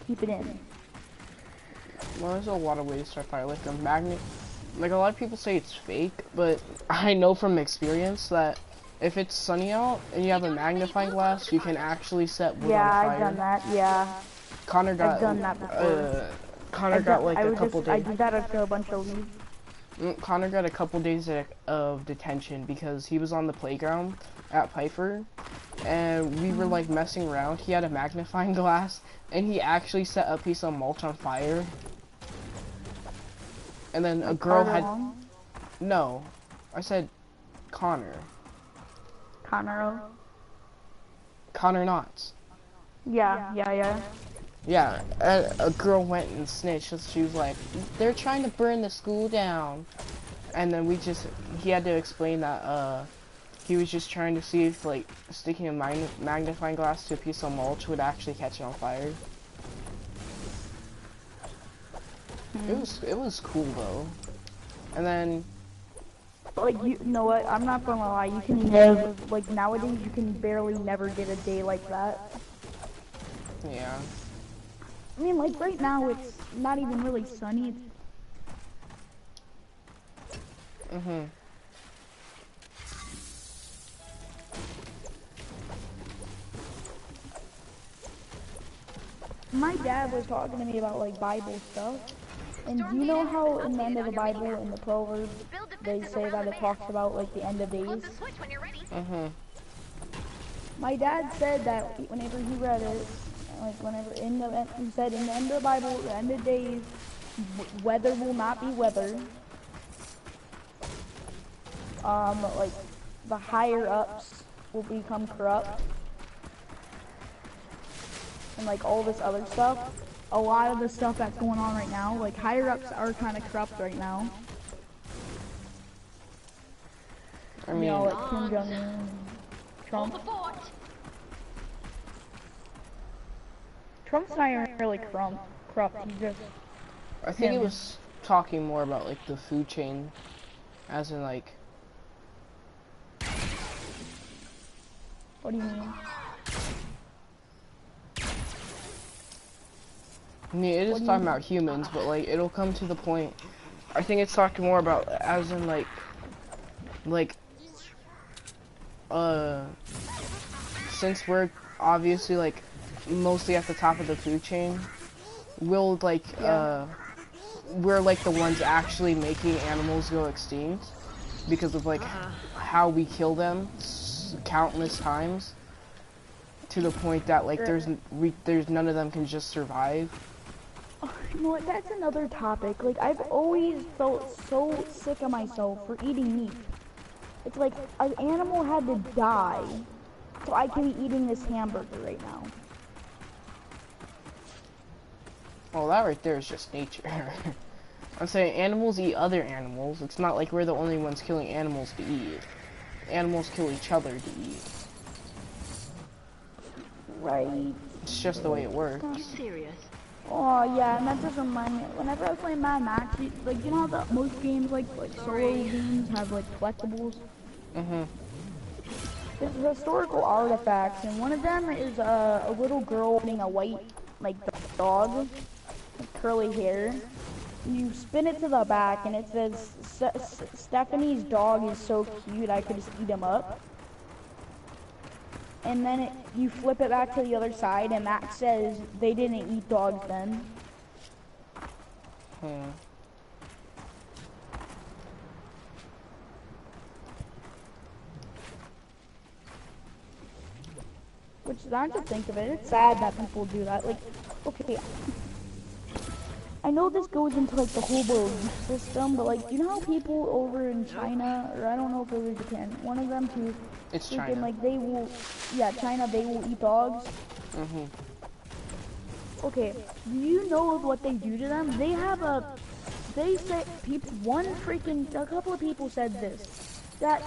Keep it in. Well, there's a lot of ways to start fire. Like a magnet. Like a lot of people say it's fake, but I know from experience that if it's sunny out and you have a magnifying glass, you can actually set wood on fire. Yeah, I've done that. Yeah. Connor got. I've done that before. Connor got like a couple I days. did that after a bunch of leaves. Connor got a couple days of detention because he was on the playground at Piper, and we were like messing around. He had a magnifying glass, and he actually set a piece of mulch on fire. And then a girl had. No, I said Connor. Connor Knotts. Yeah. Yeah, a girl went and snitched. She was like, they're trying to burn the school down. And then he had to explain that, he was just trying to see if, like, sticking a magnifying glass to a piece of mulch would actually catch it on fire. It was cool, though. And then... Like, you know what, I'm not gonna lie, you can never, like, nowadays you can barely never get a day like that. Yeah. I mean, like, right now it's not even really sunny. My dad was talking to me about, like, Bible stuff. And do you know how in the end of the Bible, in the Proverbs, they say that it talks about, like, the end of days? My dad said that whenever he read it, like he said in the end of the Bible, the end of days, weather will not be weather. like the higher ups will become corrupt and like all this other stuff. A lot of the stuff that's going on right now, like higher ups are kind of corrupt right now. I You mean, know, like Kim Jong-un, Trump. Trump's not even really corrupt. He's just I think it him. was talking more about like the food chain, as in like. What do you mean? I mean, it is talking about humans, but like it'll come to the point. I think it's talking more about as in like, since we're obviously like mostly at the top of the food chain, we'll like we're like the ones actually making animals go extinct because of like how we kill them countless times to the point that like there's none of them can just survive. You know what, that's another topic. Like, I've always felt so sick of myself for eating meat. It's like, an animal had to die, so I can be eating this hamburger right now. Well, that right there is just nature. I'm saying animals eat other animals. It's not like we're the only ones killing animals to eat. Animals kill each other to eat. Right. It's just the way it works. Serious? Oh, yeah, and that just remind me, whenever I was playing Mad Max, like, you know how most games, like solo games have, like, collectibles? Mm-hmm. There's historical artifacts, and one of them is a little girl holding a white, like, dog with curly hair. You spin it to the back, and it says, Stephanie's dog is so cute, I could just eat him up. And then you flip it back to the other side, and that says they didn't eat dogs then. Which, now to think of it, it's sad that people do that. Like, okay, I know this goes into like the whole belief system, but like, you know how people over in China, or I don't know if it was Japan, one of them too, It's freaking China. like they will, yeah, China, they will eat dogs. Mm-hmm. Okay, do you know what they do to them? They have they say, a couple of people said this, that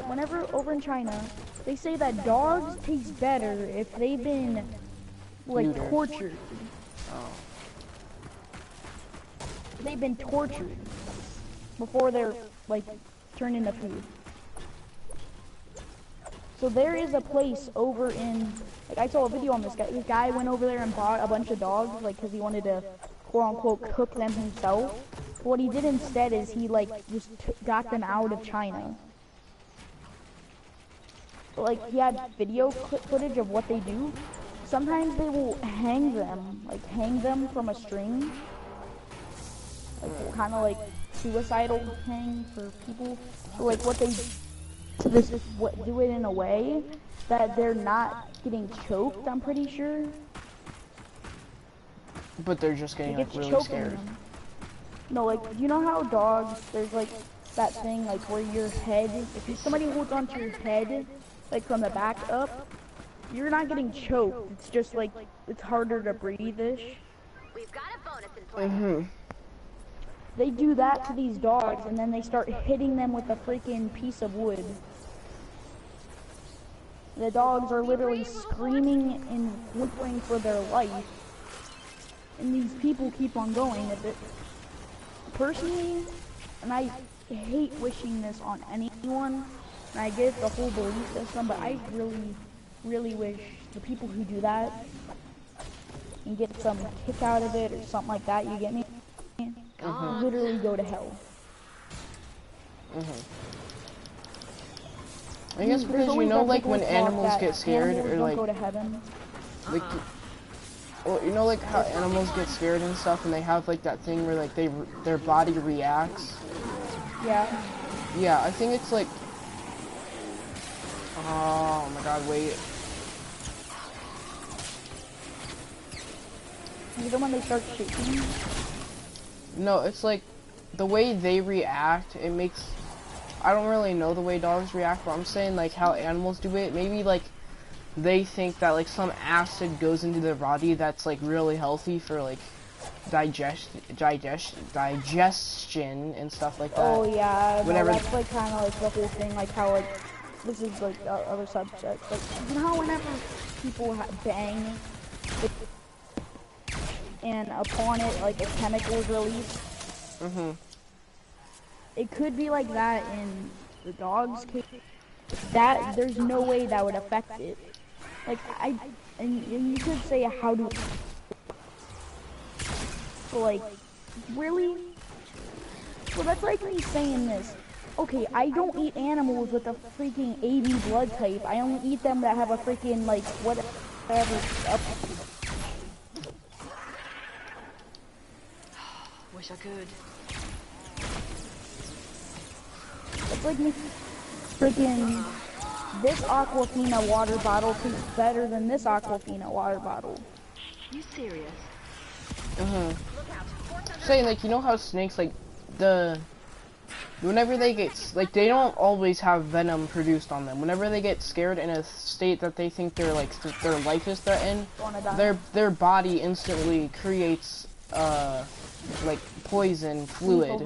whenever over in China, they say that dogs taste better if they've been, like, Neutered. tortured. Oh. They've been tortured before they're, like, turned into food. So there is a place over in, like, I saw a video on this guy. This guy went over there and bought a bunch of dogs, like, because he wanted to, quote-unquote, cook them himself. But what he did instead is he, like, just got them out of China. So, like, he had video footage of what they do. Sometimes they will hang them from a string. Like, kind of like suicidal hang for people. So, like, what they do it in a way that they're not getting choked, I'm pretty sure. But they're just getting like really scared. Them. No, like, you know how dogs, there's like that thing like where your head, if somebody holds onto your head, like from the back up, you're not getting choked. It's just like, it's harder to breathe-ish. We've got a bonus in play. Mm-hmm. They do that to these dogs, and then they start hitting them with a freaking piece of wood. The dogs are literally screaming and whimpering for their life. And these people keep on going. Personally, and I hate wishing this on anyone, and I get the whole belief system, but I really, really wish the people who do that and get some kick out of it or something like that, you get me? Literally go to hell. I guess because you know, like when animals get scared, or like, go to heaven. like, well, you know, like how animals get scared and stuff, and they have like that thing where like their body reacts. Yeah. Yeah, I think it's like, oh my God, wait. You know when they start shaking? No, it's like the way they react. It makes. I don't really know the way dogs react, but I'm saying like how animals do it. Maybe like they think that like some acid goes into their body that's like really healthy for like digestion and stuff like that. Oh yeah, no, Whenever that's like kind of like the whole thing, like how like this is like the other subject. Like you know how whenever people bang, and upon it like a chemical is released. It could be like that in the dog's case. That there's no way that would affect it. Like and you could say how do. So like, really? Well, that's like me saying this. Okay, I don't eat animals with a freaking AB blood type. I only eat them that have a freaking, like, whatever. Wish I could. It's like me freaking, this Aquafina water bottle tastes better than this Aquafina water bottle. You serious? saying like, you know how snakes like whenever they get like, they don't always have venom produced on them. Whenever they get scared in a state that they think their like their life is threatened, their body instantly creates like poison fluid,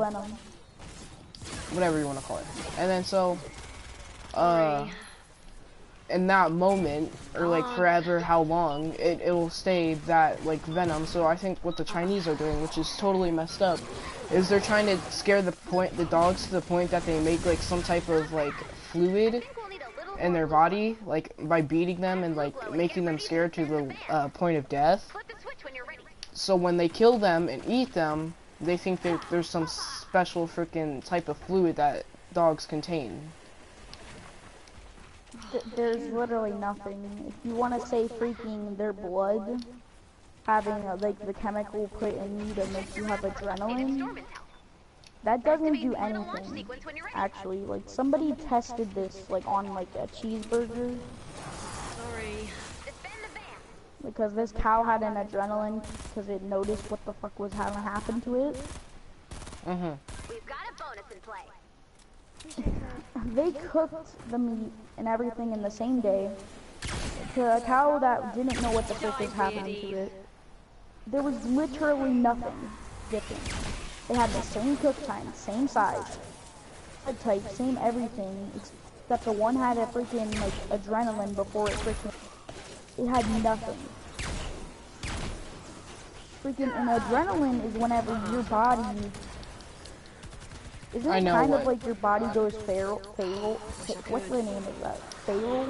whatever you want to call it. And then so in that moment, or like forever, how long, it'll stay that like venom. So I think what the Chinese are doing, which is totally messed up, is they're trying to scare the dogs to the point that they make like some type of like fluid in their body, like by beating them and like making them scared to the point of death. So when they kill them and eat them, they think that there's some special freaking type of fluid that dogs contain. There's literally nothing. If you want to say freaking their blood having like the chemical put in you to make you have adrenaline, that doesn't do anything. Actually, like somebody tested this like on like a cheeseburger. Sorry. Because this cow had an adrenaline because it noticed what the fuck was having happened to it. We've got a bonus in play. They cooked the meat and everything in the same day to a cow that didn't know what the frick was happening to it. There was literally nothing different. They had the same cook time, same size, type, same everything, except the one had a freaking like adrenaline before it freaking. It had nothing. Freaking an adrenaline is whenever your body. Isn't it kind of like your body goes feral? What's the name of that? Feral?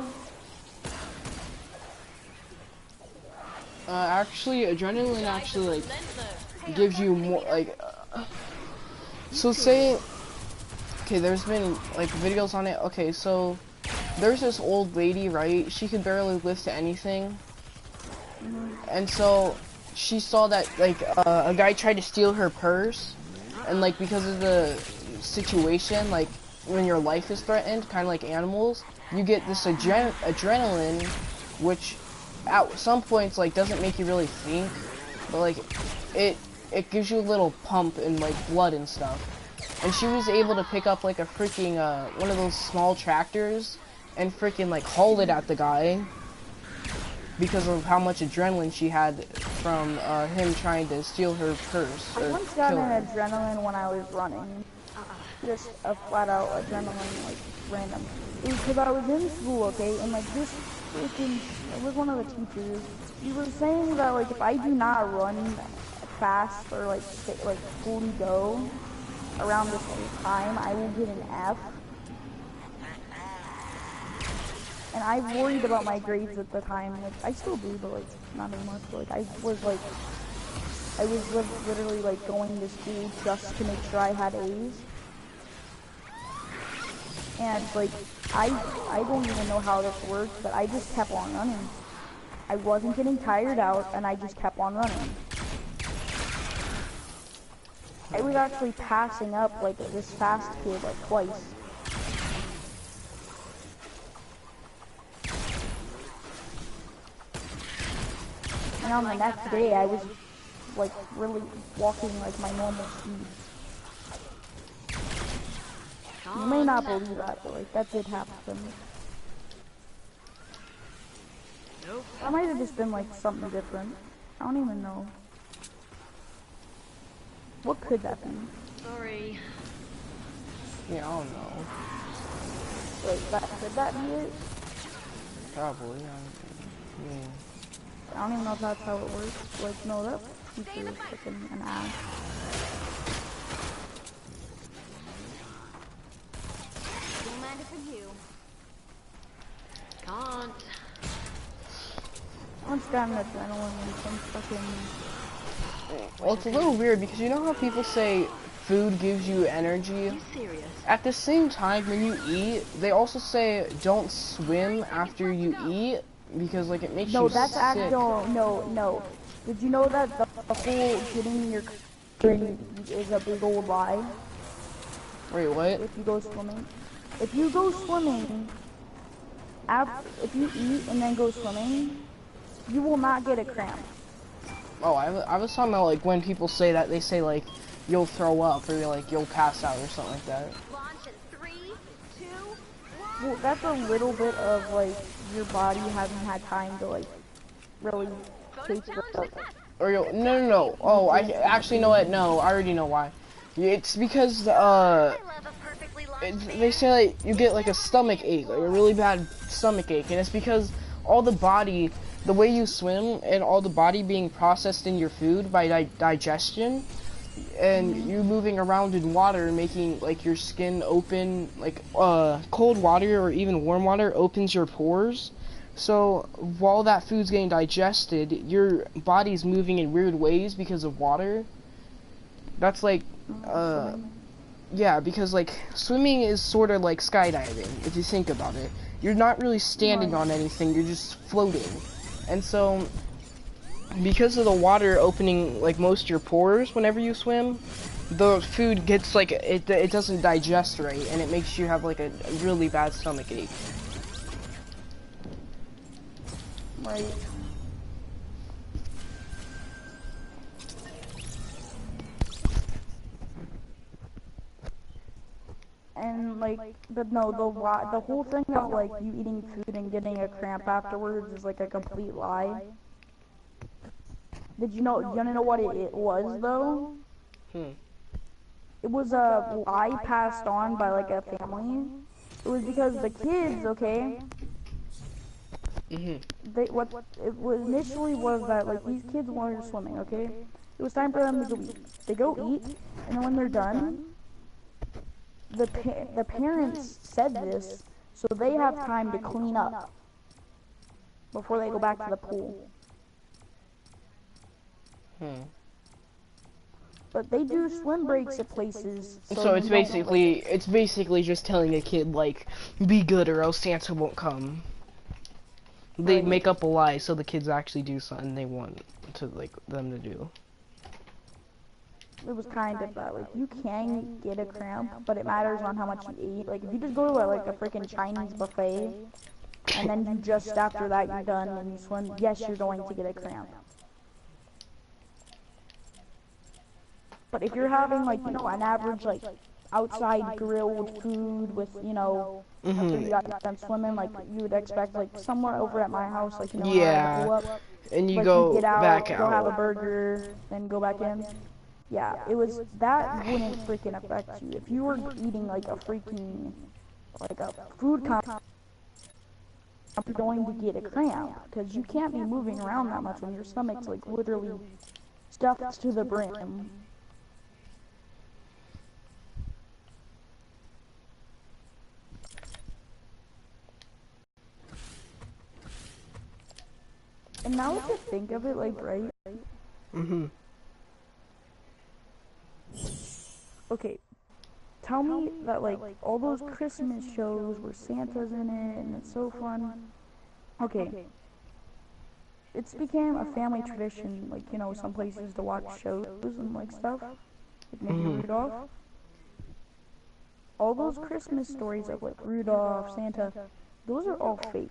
Actually, adrenaline actually like gives you more like. So say, okay, there's been like videos on it. Okay, so there's this old lady, right? She could barely lift anything, and so she saw that like a guy tried to steal her purse, and like because of the situation, like when your life is threatened, kind of like animals, you get this adrenaline, which at some points like doesn't make you really think, but like it gives you a little pump in like blood and stuff. And she was able to pick up like a freaking one of those small tractors and freaking like haul it at the guy because of how much adrenaline she had from him trying to steal her purse. I once got an adrenaline when I was running. Just a flat out adrenaline, like random. It was because I was in school, okay, and like this freaking, it was one of the teachers. He was saying that like if I do not run fast or like fully go around this time, I will get an F. And I worried about my grades at the time. Like I still do, but like not as much. But like I was literally like going to school just to make sure I had A's. And like, I don't even know how this works, but I just kept on running. I wasn't getting tired out, and I just kept on running. I was actually passing up like this fast kid like twice. And on the next day, I was like really walking like my normal speed. You may Can't. not believe that, but like that did happen. Nope. That might have just been like something different. I don't even know. What could that be? Sorry. Yeah, I don't know. Wait, could that be it? Probably. I mean, I don't even know if that's how it works. Like, no, that feature is freaking an ad. Don't mind if I do. Can't. Once got an adrenaline and some fucking... well, it's a little weird because you know how people say food gives you energy? You serious? At the same time, when you eat, they also say don't swim after you eat because like it makes No, you that's sick. actual... No. Did you know that the whole getting your brain is a big old lie? Wait, what? If you go swimming. If you go swimming, if you eat and then go swimming, you will not get a cramp. Oh, I was talking about like when people say that, they say like you'll throw up or like you'll pass out or something like that. Launch in 3, 2, 1. Well, that's a little bit of like your body hasn't had time to like really Bonus take the challenge success. Or you'll no. Oh, I actually know it. No, I already know why. It's because I love a perfectly launched they say like you get like a stomach ache, like a really bad stomach ache, and it's because all the body, the way you swim, and all the body being processed in your food by digestion, and you moving around in water, making like your skin open, like cold water or even warm water opens your pores. So while that food's getting digested, your body's moving in weird ways because of water. That's like, yeah, because like swimming is sort of like skydiving, if you think about it. You're not really standing on anything, you're just floating. And so, because of the water opening like most of your pores whenever you swim, the food gets like, it doesn't digest right, and it makes you have like a really bad stomach ache. right. And like, but no, the whole thing about like you eating food and getting a cramp afterwards is like a complete lie. Did you know? You wanna know what it was though? It was a lie passed on by like a family. It was because the kids, okay, what it was initially was that like these kids wanted swimming, okay? It was time for them to go eat. They go eat, and then when they're done, the parents said this so they have time to clean up before they go back to the pool. But they do swim breaks at places. So you don't, like, it's basically just telling a kid like, be good or else Santa won't come. They Right. make up a lie so the kids actually do something they want to like them to do. it was kind of that. Like you can get a cramp, but it matters on how much you eat. Like if you just go to like a freaking Chinese buffet, and then you just after that you're done and you swim, yes, you're going to get a cramp. But if you're having like, you know, an average like outside grilled food with, you know, after you got done swimming, like you would expect like somewhere over at my house, like, you know, when I had the pool up, And you like go you get out, back go have a out. burger, then go back in. Yeah, it was, that wouldn't freaking affect you. If you were eating like a freaking, like a food you're going to get a cramp, because you can't be moving around that much when your stomach's like literally stuffed to the brim. And now that you think of it, like, right? Okay, tell me that, like, all those Christmas shows where Santa's in it, and it's so fun. Okay, it's became a family tradition, like, you know, some places to watch shows and, like, stuff. Like, maybe Rudolph. All those Christmas stories of, like, Rudolph, Santa, those are all fake.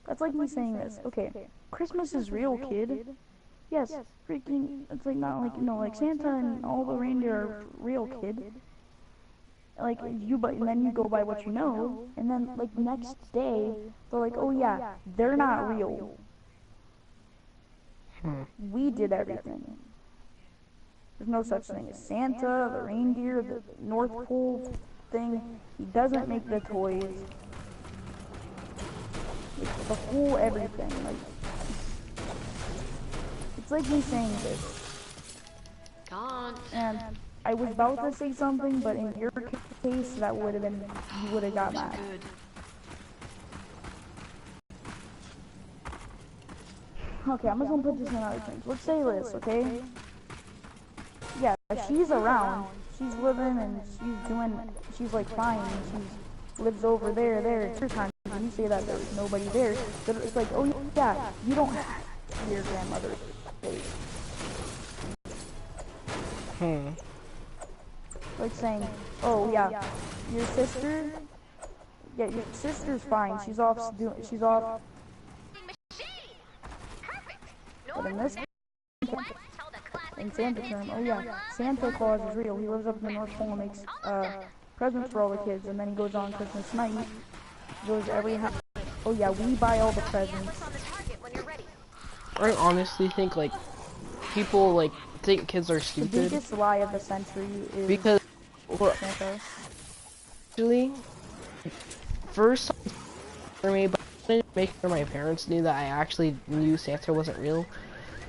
That's like me saying this. Okay, Christmas is real, kid. Yes, freaking, it's like not like, like Santa and all the reindeer are real, kid. Like, but and then you go by what you know, and then, like, next day, they're like, oh yeah, they're not real. We did everything. There's no such thing as Santa, the reindeer, the North Pole thing. He doesn't make the toys. Like, the whole everything. Like, it's like me saying this. Can't. And I was about to say something, but in your case, that would have been, you would have got mad. Good. Okay, I'm just gonna put this in other things. Let's say this, okay? Yeah, she's around. She's living and she's like fine. She lives over there. It's her time. You say that there's nobody there. But it's like, oh yeah, you don't have your grandmother's face. Like saying, oh yeah, your sister. Yeah, your sister's fine. She's off. But in this, in Santa term, oh yeah, Santa Claus is real. He lives up in the North Pole and makes presents for all the kids, and then he goes on Christmas night. Goes every house. Oh yeah, we buy all the presents. I honestly think like people like think kids are The stupid biggest lie of the century is because well, Santa. actually first for me, but I wanted to make sure my parents knew that I actually knew Santa wasn't real.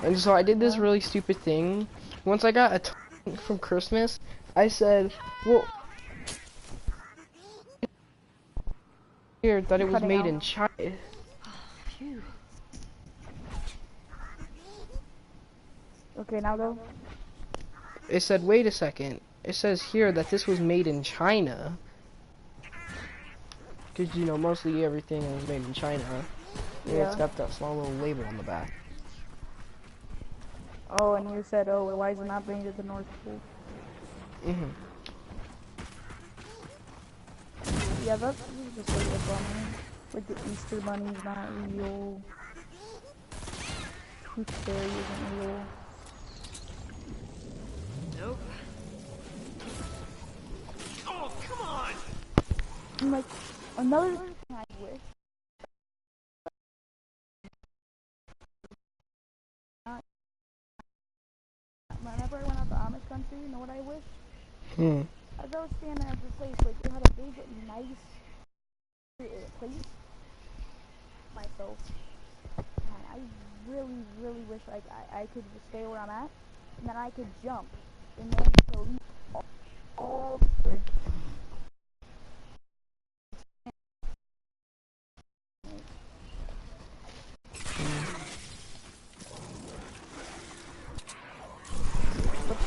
And so I did this really stupid thing. Once I got a toy from Christmas, I said, well, here that it was made in China. Phew. Okay, now go. It said, wait a second. It says here that this was made in China. Because, you know, mostly everything is made in China. And it's got that small little label on the back. Oh, and you said, oh, why is it not made at the North Pole? Yeah, that's just like a bummer. Like the Easter Bunny's not real. Tooth Fairy isn't real. Nope. Oh, come on! And like, another thing I wish. Whenever I went out to Amish country, you know what I wish? As I was standing at this place, like, they had a big, nice place myself. And I really, really wish I could just stay where I'm at, and then I could jump, and then to leave all the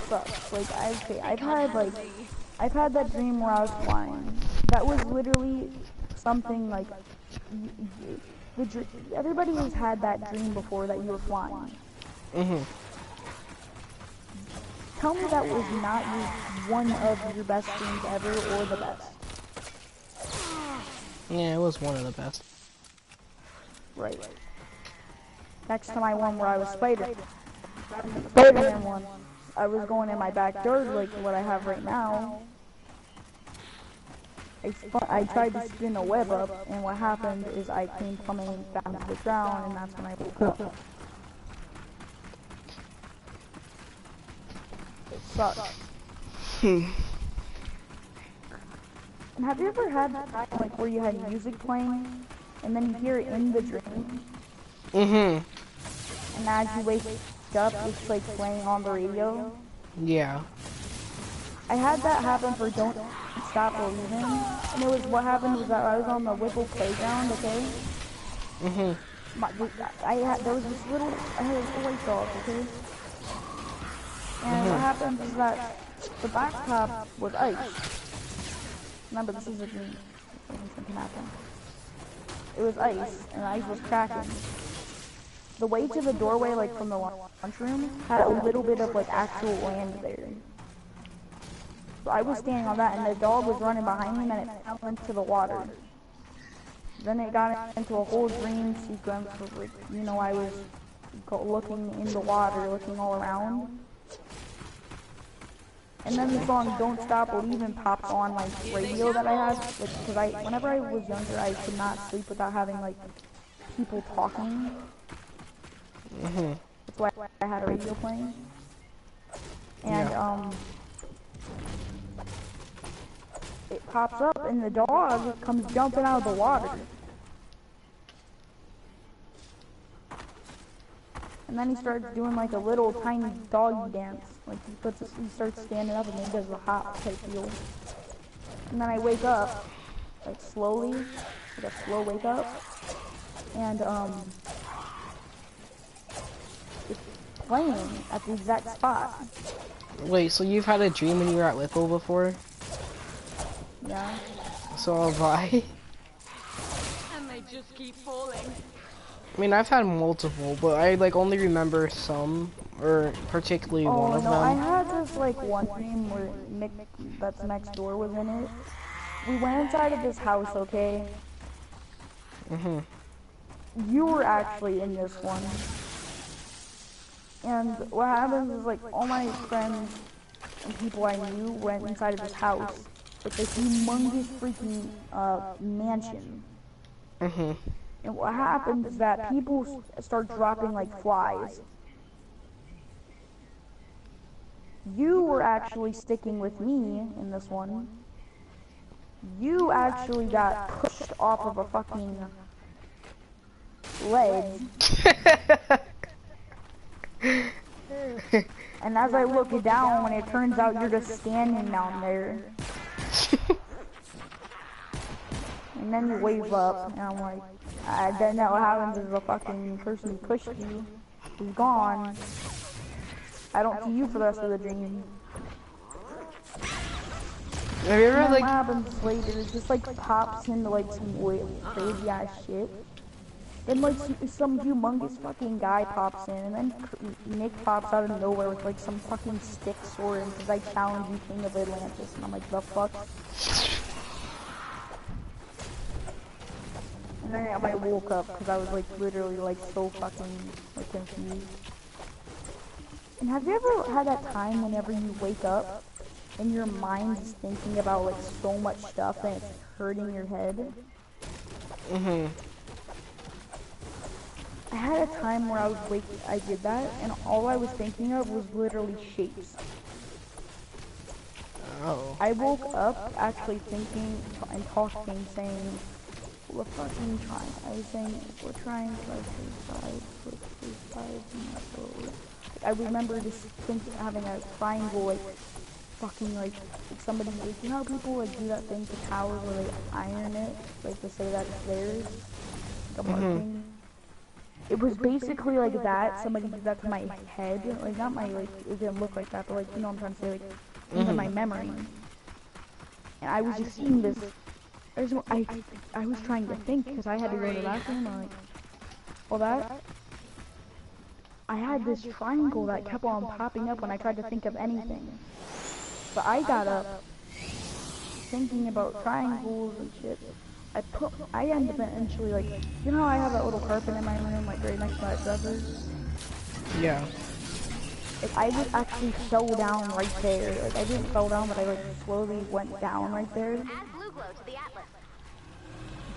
sucks. Like, I've had that dream where I was flying. That was literally something like, everybody has had that dream before that you were flying. Tell me that was not one of your best dreams ever, or the best. Yeah, it was one of the best. Right. Next to my one where I was Spider-Man one, I was going in my backyard like what I have right now. I tried to spin a web up, and what happened is I came plummeting down to the ground, and that's when I woke up. It sucks. And have you ever had that time, like, where you had music playing, and then you hear it in the dream? And as you wake up, it's like playing on the radio? Yeah. I had that happen for Don't Stop Believing, and it was, what happened was that I was on the Whipple playground, okay? There was this little, I had a little white dog, okay? And what happened is that the blacktop was ice. Remember, this is a dream. Anything can happen. It was ice, and the ice was cracking. The way to the doorway, like from the lunchroom, had a little bit of like actual land there. So I was standing on that, and the dog was running behind me, and then it fell into the water. Then it got into a whole dream sequence of, like, I was looking in the water, looking all around. And then the song "Don't Stop Believin'" pops on like radio that I had, like because whenever I was younger, I could not sleep without having like people talking. That's why I had a radio playing. And it pops up, and the dog comes jumping out of the water. And then he starts doing like a little tiny doggy dance. Like he starts standing up and then does a hop type deal. And then I wake up, like slowly, like a slow wake up. And it's playing at the exact spot. Wait, so you've had a dream when you were at Whipple before? Yeah. So have I. And they just keep falling. I mean, I've had multiple, but I like only remember some, or particularly one of Oh no, I them. had this like one dream where Nick, that's next door, was in it. We went inside of this house, okay? You were actually in this one. And what happens is like all my friends and people I knew went inside of this house. It's this humongous freaking mansion. And what happens is that people start dropping like flies. You were actually sticking with me in this one. You actually got pushed off of a fucking ledge. And as I look down, when it turns out you're just standing down there. And then you wave up, and I'm like, I don't know what happens is the fucking person who pushed you is gone. I don't see you for the rest of the dream. Have you ever And then like? what happens later, it just like pops into like some weird, crazy ass shit. Then like some humongous fucking guy pops in, and then Nick pops out of nowhere with like some fucking stick sword and says, "I challenge you, King of Atlantis." And I'm like, the fuck? And then I woke up because I was like literally like so fucking like confused. And have you ever had that time whenever you wake up and your mind is thinking about like so much stuff and it's hurting your head? I had a time where I did that, and all I was thinking of was literally shapes. Oh. I woke up actually thinking and talking, saying, we're fucking trying. I was saying, we're trying to I remember just having a triangle, like, fucking, like somebody, like, you know how people, like, do that thing to towers where they iron it, like, to say that it's theirs? Like a marking. It was basically like that. Somebody did that to my head. Like, not my, like, it didn't look like that, but, like, you know what I'm trying to say, like, into my memory. And I was just seeing this. I was trying to think, because I had to go to the bathroom, or, like, all that. I had this triangle that kept on popping up when I tried to think of anything. But I got up thinking about triangles and shit. I ended up eventually, like, you know how I have that little carpet in my room, like, right next to that dresser? Yeah. Like, I would actually fell down right there. Like, I didn't fall down, but I, like, slowly went down right there. Add blue glow to the atlas.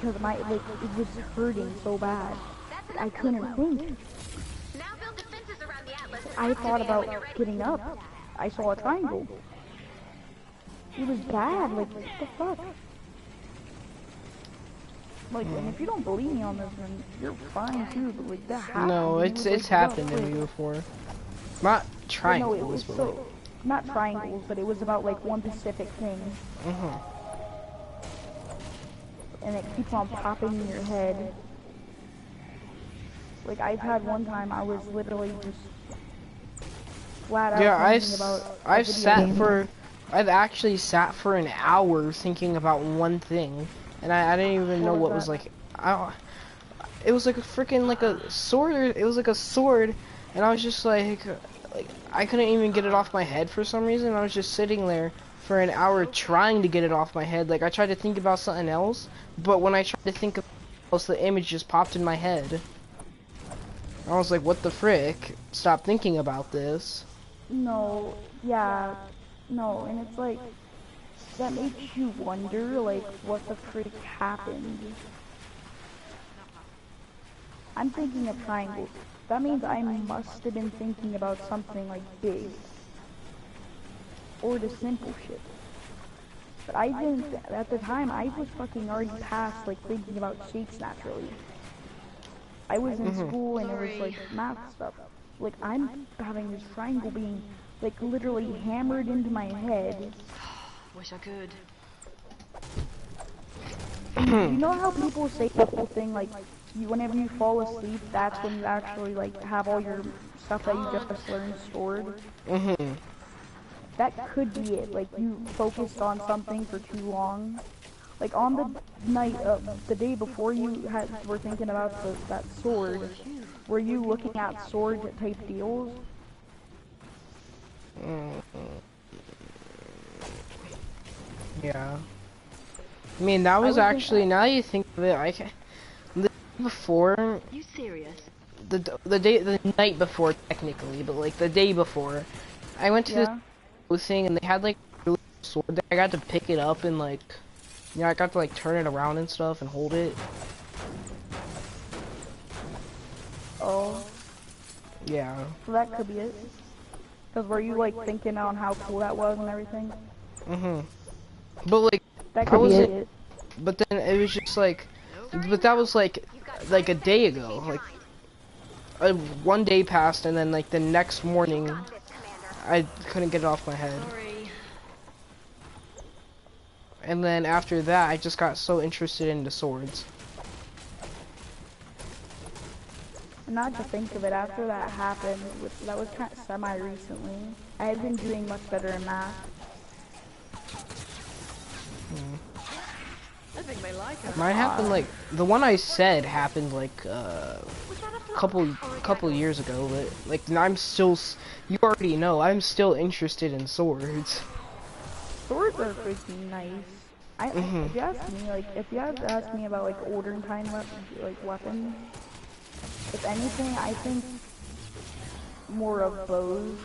Because it was hurting so bad. I couldn't think. Now build defenses around the atlas. I thought about getting up. I saw a triangle. It was bad, like, what the fuck? Like, and if you don't believe me on this one, you're fine too, but like, that happened. No, it's happened to me before. Not triangles, no, it was but so, not triangles, but it was about like one specific thing. And it keeps on popping in your head. Like, I've had one time I was literally just flat out thinking about a video game. I've actually sat for an hour thinking about one thing, and I didn't even know what was like. It was like a freaking like a sword. It was like a sword, and I was just like I couldn't even get it off my head for some reason. I was just sitting there for an hour trying to get it off my head. Like, I tried to think about something else, but when I tried to think of something else, the image just popped in my head. I was like, what the frick? Stop thinking about this. No, yeah, no, and it's like, that makes you wonder, like, what the freak happened. I'm thinking of triangles. That means I must have been thinking about something, like, big. Or the simple shit. But I didn't, at the time, I was fucking already past, like, thinking about shapes naturally. I was in school and it was, like, math stuff. Like, I'm having this triangle being, like, literally hammered into my head. Wish I could. You know how people say the whole thing, like, whenever you fall asleep, that's when you actually, like, have all your stuff that you just learned stored? That could be it. Like, you focused on something for too long. Like, on the night of the day before you were thinking about that sword, were you looking at sword type deals? Yeah. I mean, that was actually, now that you think of it, I can, the day before, You serious? the night before technically, but like the day before, I went to this thing and they had like a really cool sword there. I got to pick it up and like, you know, I got to like turn it around and stuff and hold it. Oh. Yeah. So that could be it. Because were you, like, thinking on how cool that was and everything? But like, That could be it. but then it was just like, but that was like a day ago. Like, one day passed and then like the next morning, I couldn't get it off my head. And then after that, I just got so interested in the swords. Not to think of it, after that happened, that was kind of semi-recently, I had been doing much better in math. I think they like her. Mine happened like, the one I said happened like, couple years ago, but like, I'm still, you already know, I'm still interested in swords. Swords are freaking nice. If you ask me, like, if you had to ask me about, like, older time weapons, if anything, I think more of bows.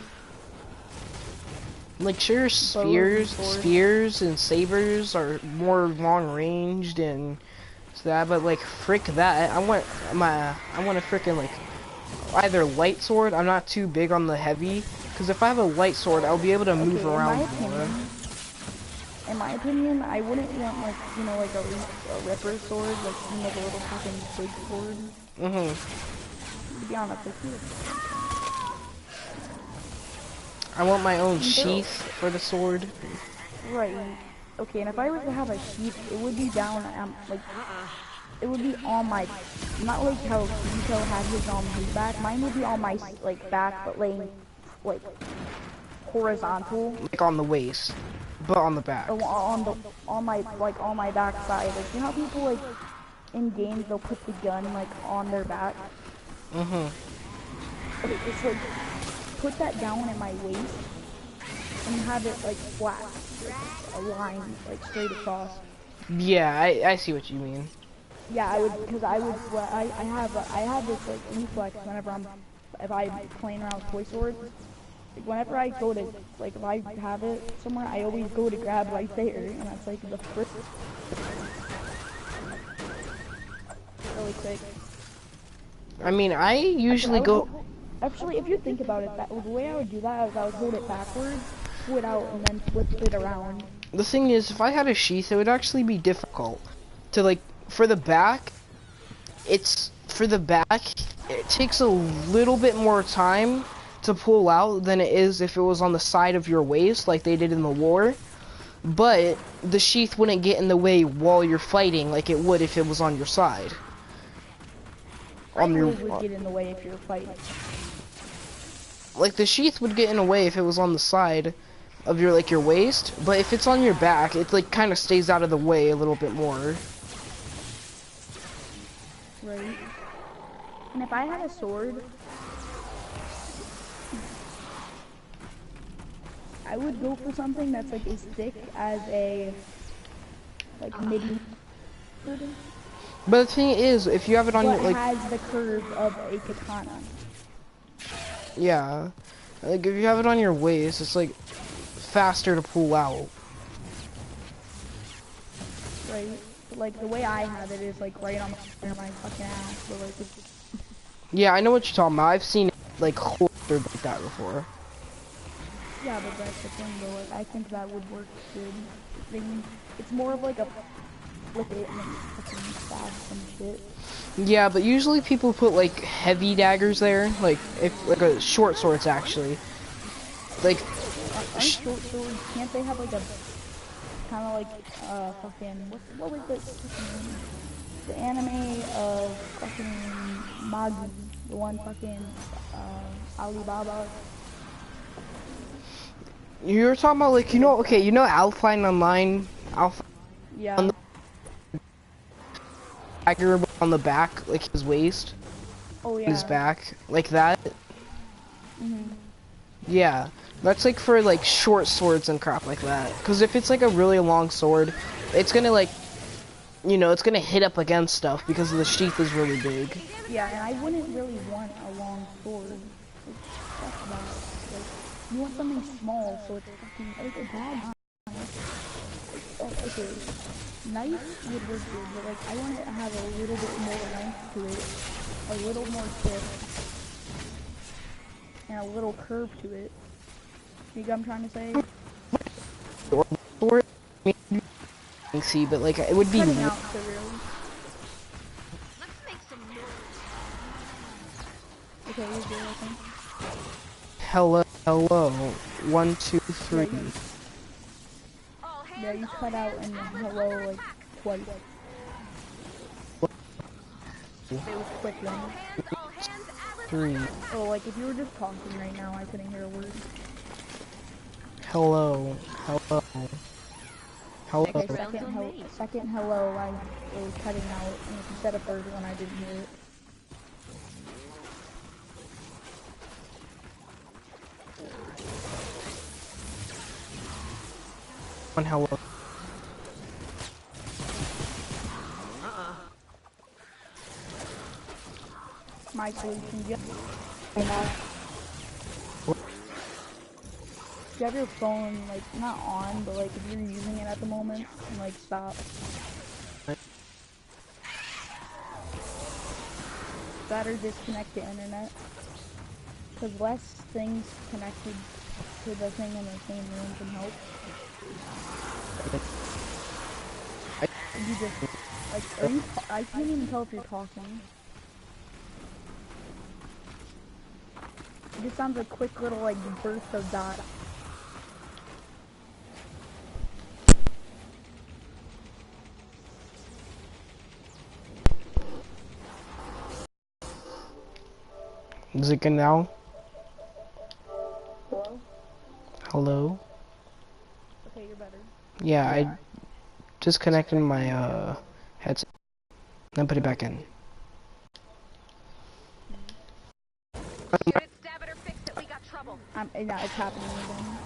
Like, sure, spears and sabers are more long-ranged and that, but like, frick that. I want a frickin' like, either light sword. I'm not too big on the heavy, because if I have a light sword, I'll be able to move around more. In my opinion, I wouldn't want, like, you know, like a ripper sword, like a little fucking big sword. To be honest with you. I want my own sheath for the sword. Right. Okay, and if I were to have a sheath, it would be down, like, it would be on my, not like how Nico had his on his back. Mine would be on my, like, back, but laying, like, horizontal. Like on the waist, but on the back. On my back side. Like, you know how people, like, in games, they'll put the gun, like, on their back? Okay, just, like, put that down at my waist, and have it, like, flat. Like, a line, like, straight across. Yeah, I see what you mean. Yeah, I would, because I would, well, I have this, like, reflex whenever if I'm playing around with toy swords. Like, whenever I go to, like, if I have it somewhere, I always go to grab right there, and that's, like, the first, really quick. I mean, I usually Actually, if you think about it, the way I would do that is I would hold it backwards, pull it out, and then flip it around. The thing is, if I had a sheath, it would actually be difficult to, like, for the back, it takes a little bit more time to pull out than it is if it was on the side of your waist, like they did in the war. But the sheath wouldn't get in the way while you're fighting like it would if it was on your side. Would get in the way if you're fighting. Like, the sheath would get in the way if it was on the side of your, like, your waist, but if it's on your back, it, like, kind of stays out of the way a little bit more. Right. And if I had a sword, I would go for something that's, like, as thick as a, like, midi sword. But the thing is, if you have it on but your, like, has the curve of a katana. yeah, like if you have it on your waist, it's like faster to pull out. Right? But, like, the way I have it is, like, right on my fucking ass, but, like, it's, Yeah, I know what you're talking about. I've seen it, like, holstered like that before. yeah, but that's the thing, though, like, I think that would work good. It's more of, like, a flip it and then fucking stab some shit. Yeah, but usually people put, like, heavy daggers there, like, if, like, a short swords, actually. Like, Aren't short swords, can't they have, like, a, kind of like, fucking, what was the fucking name? The anime of fucking Magi, the one fucking, Alibaba. you're talking about, like, you know, okay, you know Alpine Online? Alpha on Yeah. the dagger on the back, like, his waist, Oh, his yeah. back, like that? Mhm. Yeah, that's like for like short swords and crap like that. Because if it's like a really long sword, it's gonna like, you know, it's gonna hit up against stuff because the sheath is really big. Yeah, and I wouldn't really want a long sword. Like, fuck that. Like, you want something small, so it's fucking, like, a dagger. Okay, knife would work good, but, like, I want it to have a little bit more length to it, a little more tip, and a little curve to it. You get what I'm trying to say? Or sword, I mean, see, but like it would be. Cutting out severely. Let's make some noise. Okay, you're good, I think. Hello, hello, 1, 2, Yeah, 3. All yeah, hands, you all cut out hands, and the Atlas hello, under like, attack. twice. It was quick then. All hands, Atlas 3. under attack. Oh, like, if you were just talking right now, I couldn't hear a word. Hello, hello, hello. Okay, second hello, it was cutting out, and if you said a third one, I didn't hear it. One hello. My solution, you have your phone, like, not on, but, like, if you're using it at the moment, and, like, stop. Better disconnect the internet. Because less things connected to the thing in the same room can help. You just, like, I can't even tell if you're talking. It just sounds like quick little, like, bursts of dot. Is it good now? Hello? Hello? Okay, you're better. Yeah, I disconnected my headset, then put it back in. Shoot it, stab it, or fix it. We got trouble. Yeah, it's happening again.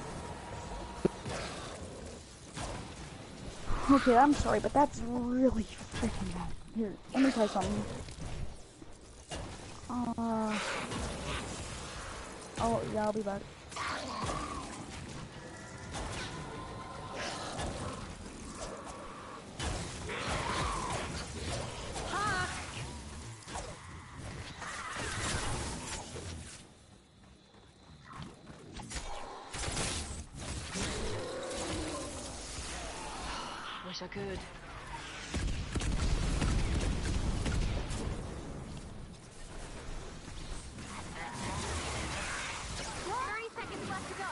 Okay, I'm sorry, but that's really freaking bad. Here, let me try something. Oh, yeah, I'll be back. Wish I could. 30 seconds left to go.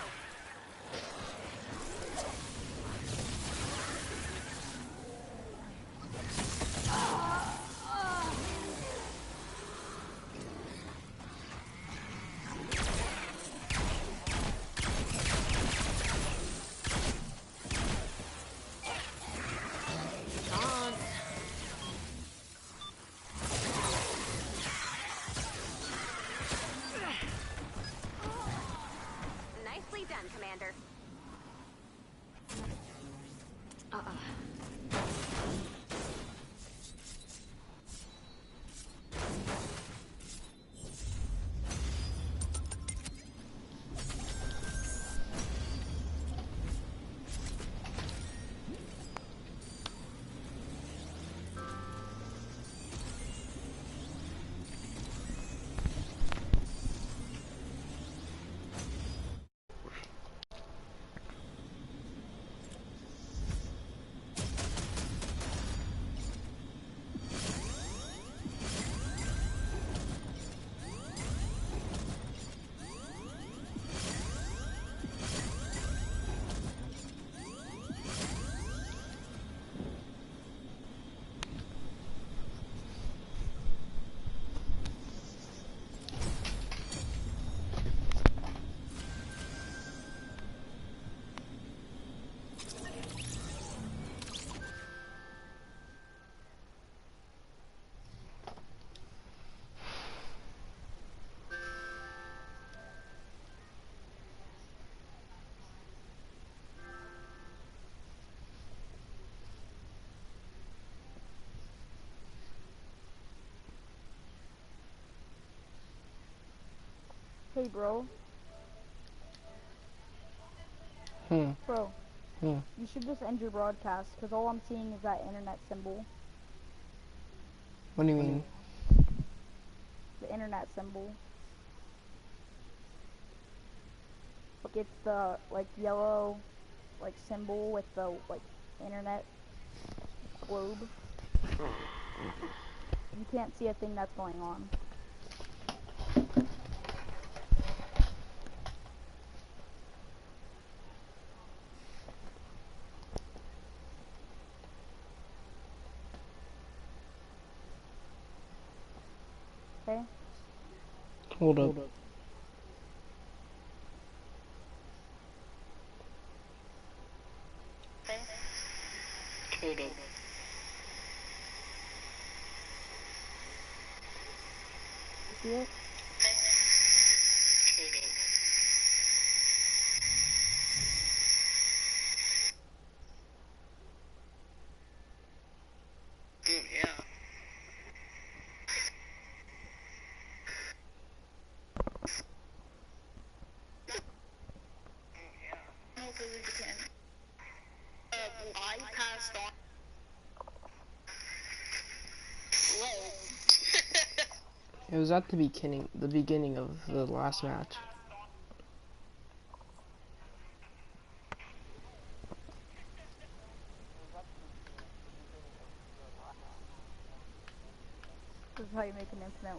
Hey, bro. Hmm. Bro. Hmm. You should just end your broadcast, because all I'm seeing is that internet symbol. What do you mean? The internet symbol. Like, it's the, like, yellow, like, symbol with the, like, internet globe. You can't see a thing that's going on. Okay? Hold up. See it? It was at the beginning of the last match. This is how you make an infinite